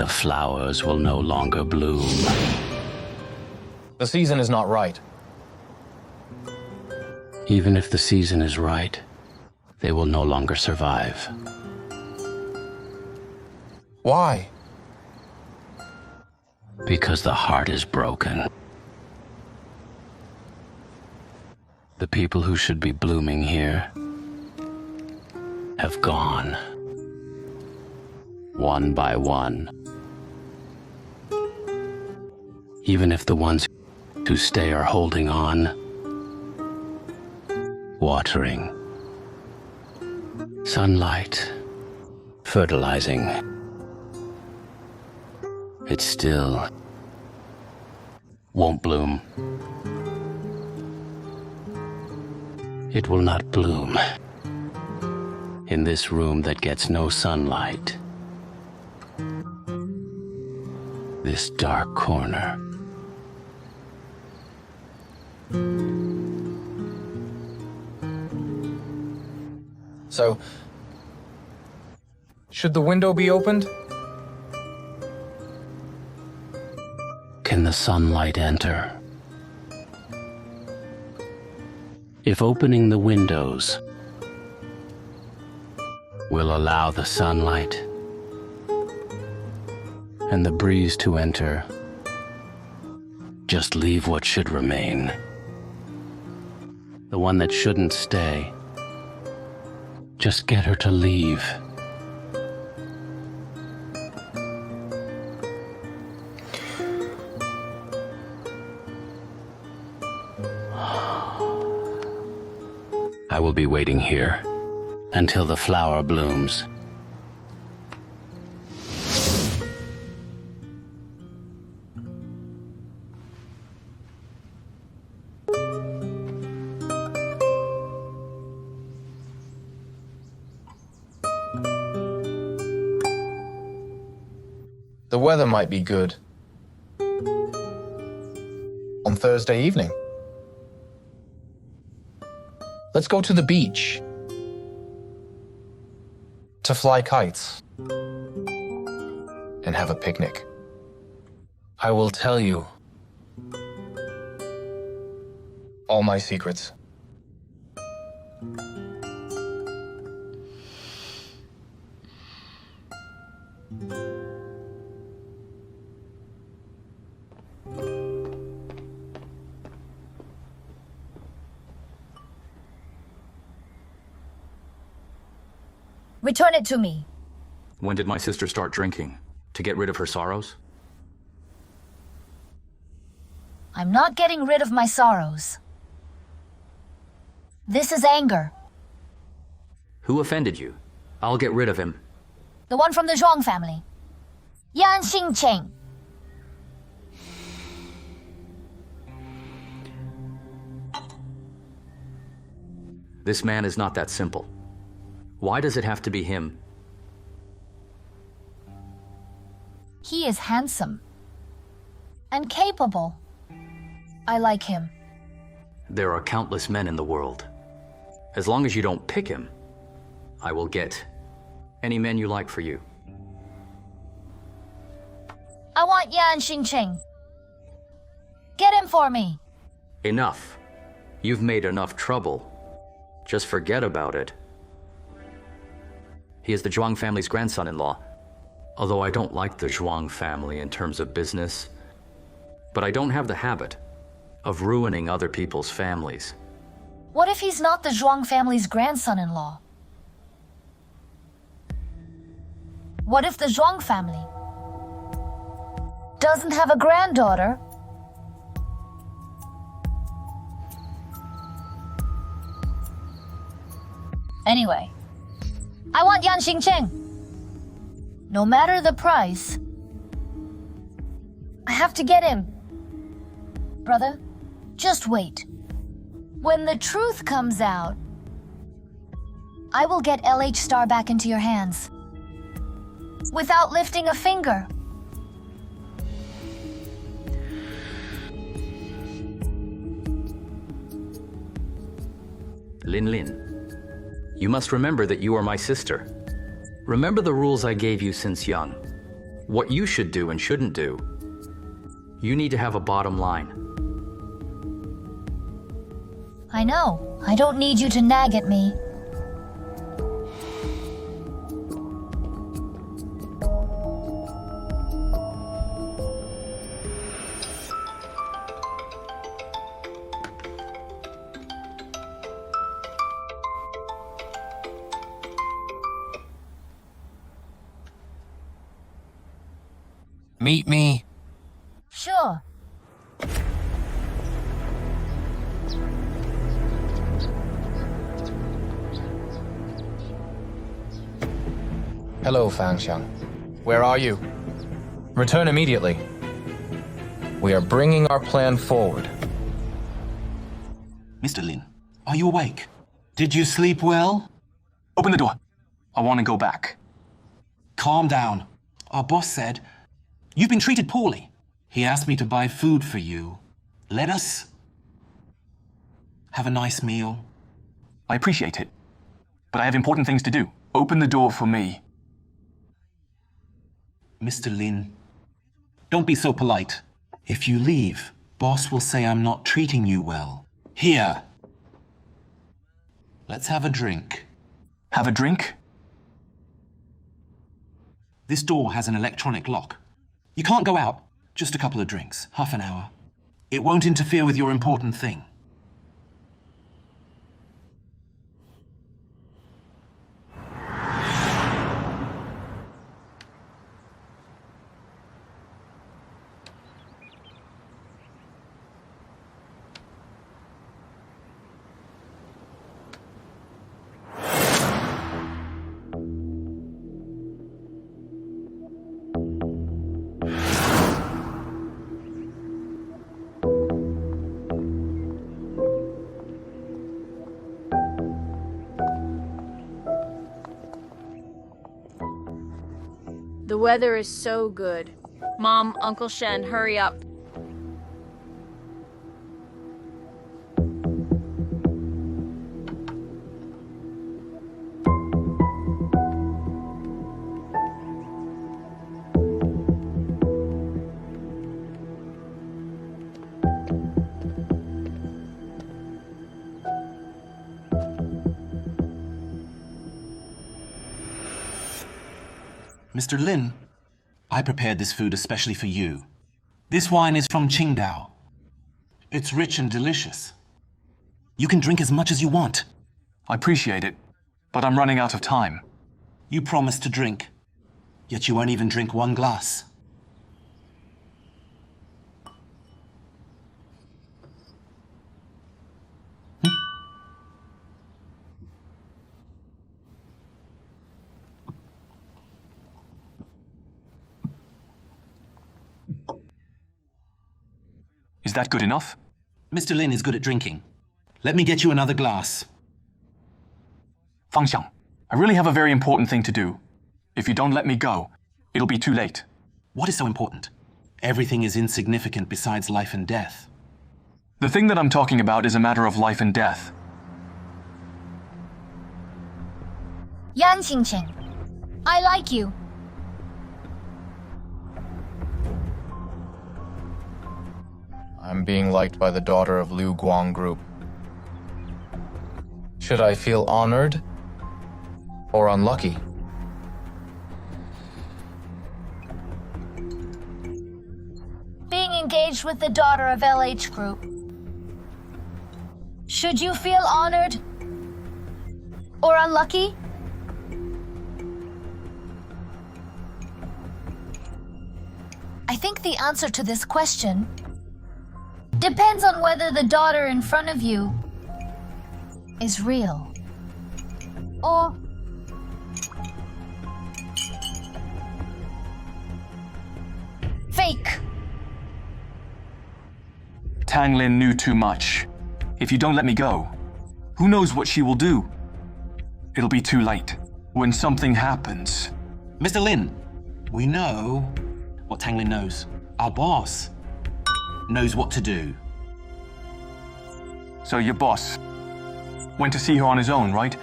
The flowers will no longer bloom. The season is not right. Even if the season is right, they will no longer survive. Why? Because the heart is broken. The people who should be blooming here have gone. One by one. Even if the ones who stay are holding on, watering, sunlight, fertilizing. It still won't bloom. It will not bloom in this room that gets no sunlight. This dark corner. So, should the window be opened? Can the sunlight enter? If opening the windows will allow the sunlight and the breeze to enter, just leave what should remain. The one that shouldn't stay, just get her to leave. I will be waiting here until the flower blooms. The weather might be good. On Thursday evening. Let's go to the beach. To fly kites. And have a picnic. I will tell you all my secrets. Return it to me. When did my sister start drinking? To get rid of her sorrows? I'm not getting rid of my sorrows. This is anger. Who offended you? I'll get rid of him. The one from the Zhuang family. Yan Xing Cheng. This man is not that simple. Why does it have to be him? He is handsome and capable. I like him. There are countless men in the world. As long as you don't pick him, I will get any men you like for you. I want Yan Xing Cheng. Get him for me. Enough. You've made enough trouble. Just forget about it. He is the Zhuang family's grandson-in-law. Although I don't like the Zhuang family in terms of business, but I don't have the habit of ruining other people's families. What if he's not the Zhuang family's grandson-in-law? What if the Zhuang family doesn't have a granddaughter? Anyway, I want Yan Xing Cheng. No matter the price, I have to get him. Brother, just wait. When the truth comes out, I will get LH Star back into your hands. Without lifting a finger. Linlin, you must remember that you are my sister. Remember the rules I gave you since young. What you should do and shouldn't do. You need to have a bottom line. I know. I don't need you to nag at me. Meet me. Sure. Hello, Fangxiang. Where are you? Return immediately. We are bringing our plan forward. Mr. Lin, are you awake? Did you sleep well? Open the door. I want to go back. Calm down. Our boss said, you've been treated poorly. He asked me to buy food for you. Let us have a nice meal. I appreciate it, but I have important things to do. Open the door for me. Mr. Lin, don't be so polite. If you leave, boss will say I'm not treating you well. Here. Let's have a drink. Have a drink? This door has an electronic lock. You can't go out. Just a couple of drinks. Half an hour. It won't interfere with your important thing. The weather is so good. Mom, Uncle Shen, hurry up. Mr. Lin, I prepared this food especially for you. This wine is from Qingdao. It's rich and delicious. You can drink as much as you want. I appreciate it, but I'm running out of time. You promised to drink, yet you won't even drink one glass. Is that good enough? Mr. Lin is good at drinking. Let me get you another glass. Fangxiang, I really have a very important thing to do. If you don't let me go, it'll be too late. What is so important? Everything is insignificant besides life and death. The thing that I'm talking about is a matter of life and death. Yan Xing Cheng, I like you. I'm being liked by the daughter of Liu Guang Group. Should I feel honored or unlucky? Being engaged with the daughter of LH Group. Should you feel honored or unlucky? I think the answer to this question depends on whether the daughter in front of you is real or fake. Tang Lin knew too much. If you don't let me go, who knows what she will do? It'll be too late. When something happens... Mr. Lin, we know what Tang Lin knows. Our boss knows what to do. So your boss went to see her on his own, right?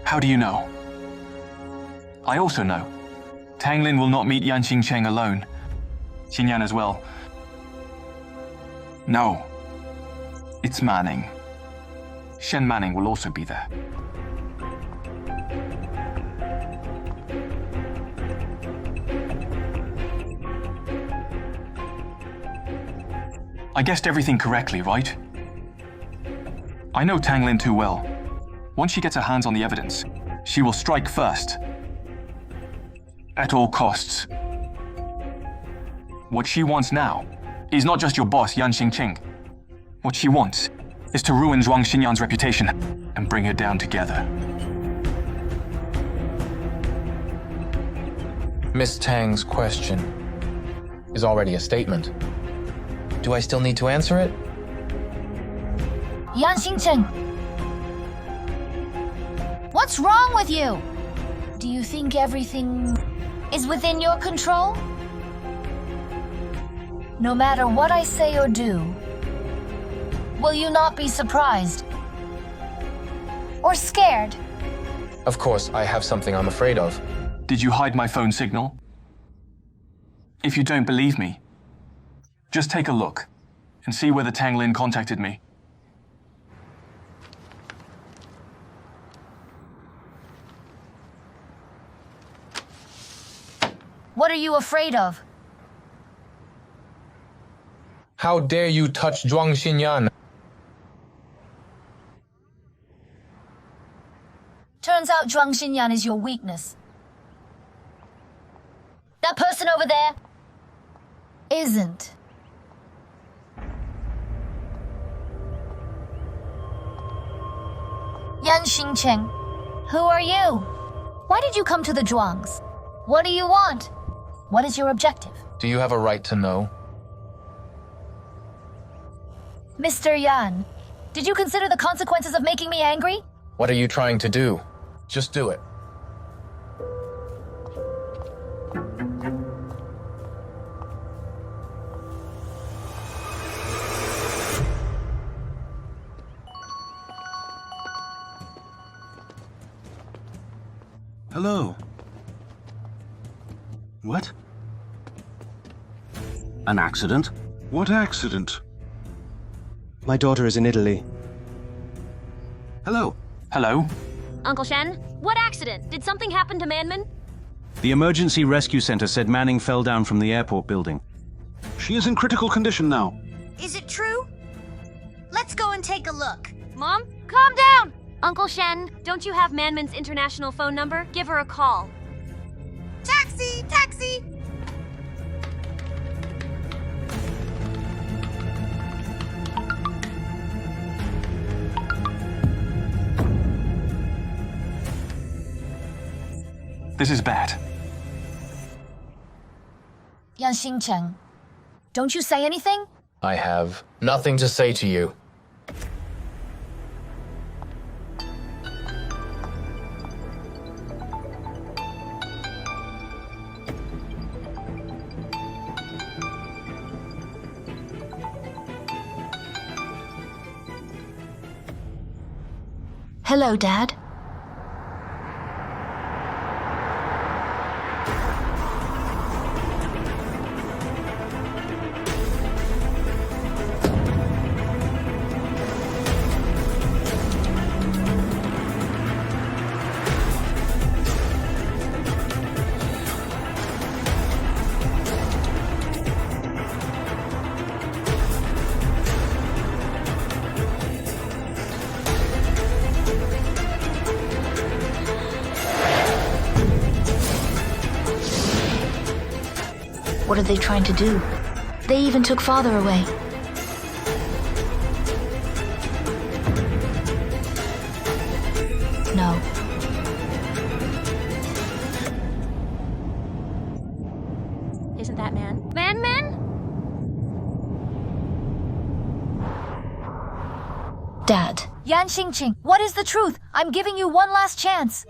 How do you know? I also know. Tang Lin will not meet Yan Xing Cheng alone. Xinyan as well. No. It's Manning. Shen Manning will also be there. I guessed everything correctly, right? I know Tang Lin too well. Once she gets her hands on the evidence, she will strike first. At all costs. What she wants now is not just your boss, Yan Xing Cheng. What she wants is to ruin Zhuang Xinyan's reputation and bring her down together. Miss Tang's question is already a statement. Do I still need to answer it? Yan Xing Cheng. What's wrong with you? Do you think everything is within your control? No matter what I say or do, will you not be surprised? Or scared? Of course, I have something I'm afraid of. Did you hide my phone signal? If you don't believe me, just take a look and see whether Tang Lin contacted me. What are you afraid of? How dare you touch Zhuang Xinyan? Turns out Zhuang Xinyan is your weakness. That person over there isn't. Yan Xing Cheng, who are you? Why did you come to the Zhuangs? What do you want? What is your objective? Do you have a right to know? Mr. Yan, did you consider the consequences of making me angry? What are you trying to do? Just do it. Hello. What? An accident? What accident? My daughter is in Italy. Hello. Hello? Uncle Shen, what accident? Did something happen to Manman? The emergency rescue center said Manning fell down from the airport building. She is in critical condition now. Is it true? Let's go and take a look. Mom, calm down! Uncle Shen, don't you have Manman's international phone number? Give her a call. Taxi! Taxi! This is bad. Yan Xing Cheng, don't you say anything? I have nothing to say to you. Hello, Dad. What are they trying to do? They even took Father away. No. Isn't that Man? Dad. Yan Xing Cheng, what is the truth? I'm giving you one last chance.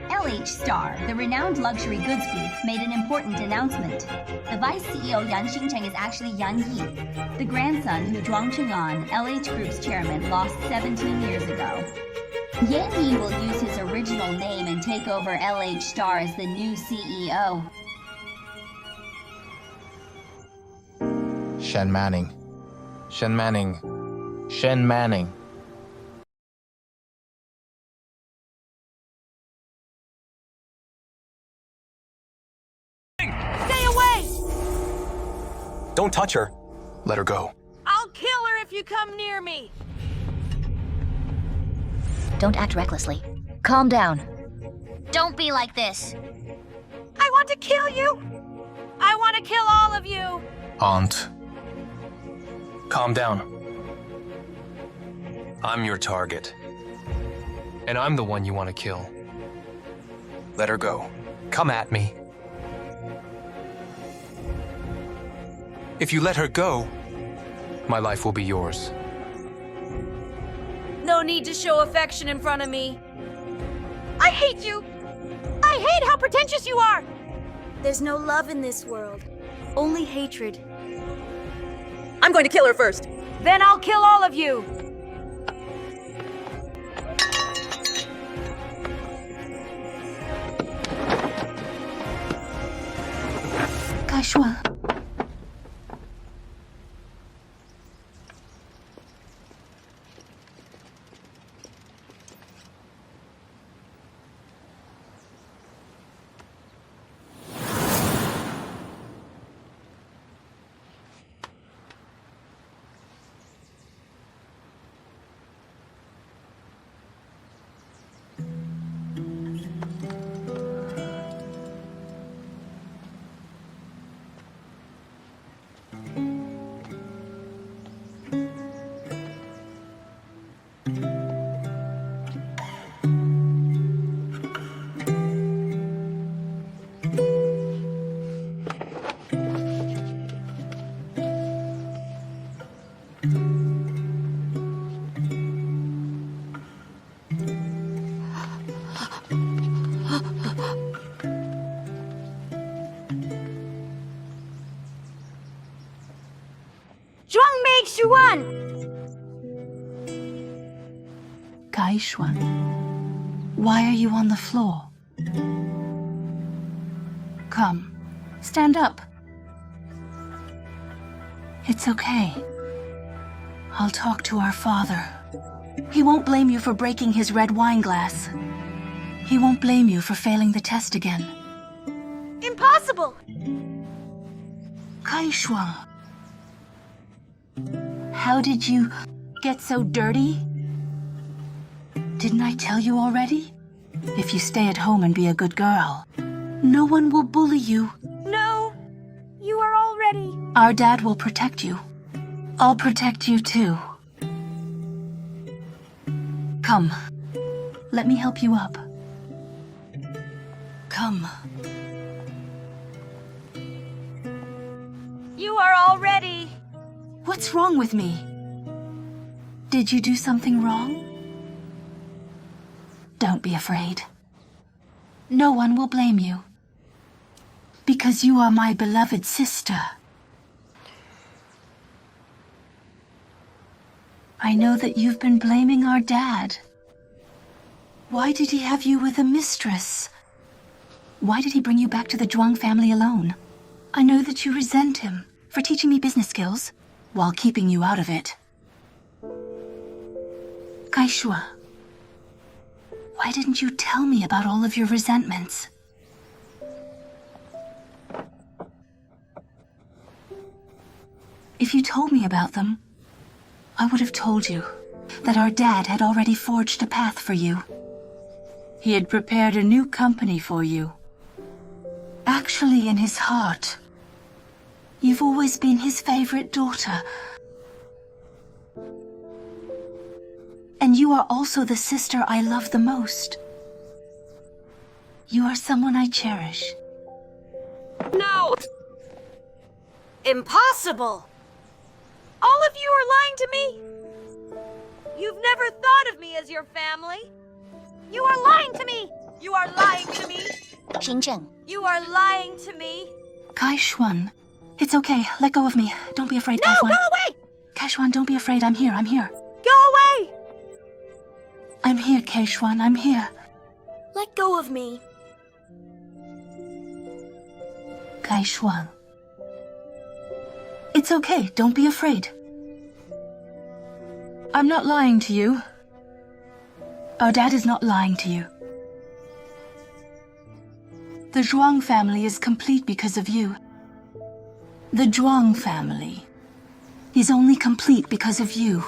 LH Star, the renowned luxury goods group, made an important announcement. The vice CEO Yan Xing Cheng is actually Yan Yi, the grandson who Zhuang Xinyan, LH Group's chairman, lost 17 years ago. Yan Yi will use his original name and take over LH Star as the new CEO. Shen Manning. Shen Manning. Shen Manning. Stay away! Don't touch her. Let her go. I'll kill her if you come near me. Don't act recklessly. Calm down. Don't be like this. I want to kill you. I want to kill all of you. Aunt. Calm down. I'm your target. And I'm the one you want to kill. Let her go. Come at me. If you let her go, my life will be yours. No need to show affection in front of me. I hate you. I hate how pretentious you are. There's no love in this world. Only hatred. I'm going to kill her first. Then I'll kill all of you. Kaishua. Kaishwan, why are you on the floor? Come, stand up. It's okay. I'll talk to our father. He won't blame you for breaking his red wine glass. He won't blame you for failing the test again. Impossible! Kaishwan, how did you get so dirty? Didn't I tell you already? If you stay at home and be a good girl, no one will bully you. No, you are already. Our dad will protect you. I'll protect you too. Come, let me help you up. Come. You are already. What's wrong with me? Did you do something wrong? Don't be afraid. No one will blame you. Because you are my beloved sister. I know that you've been blaming our dad. Why did he have you with a mistress? Why did he bring you back to the Zhuang family alone? I know that you resent him for teaching me business skills while keeping you out of it. Kaishua, why didn't you tell me about all of your resentments? If you told me about them, I would have told you that our dad had already forged a path for you. He had prepared a new company for you. Actually, in his heart, you've always been his favorite daughter. And you are also the sister I love the most. You are someone I cherish. No! Impossible! All of you are lying to me! You've never thought of me as your family! You are lying to me! You are lying to me! Xingcheng. You are lying to me! Kaishwan, it's okay. Let go of me. Don't be afraid, No, Kaishwan. go away! Kaishwan, don't be afraid. I'm here. I'm here. Go away! I'm here, Kaishwan. I'm here. Let go of me. Kaishwan. It's okay. Don't be afraid. I'm not lying to you. Our dad is not lying to you. The Zhuang family is complete because of you. The Zhuang family is only complete because of you.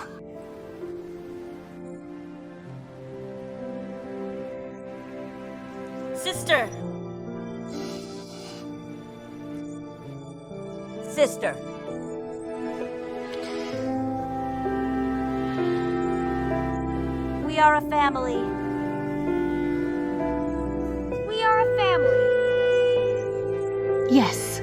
Sister! Sister. We are a family. We are a family. Yes.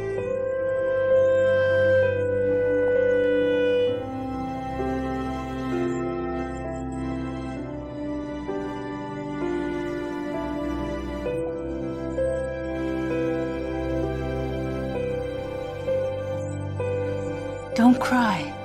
Don't cry.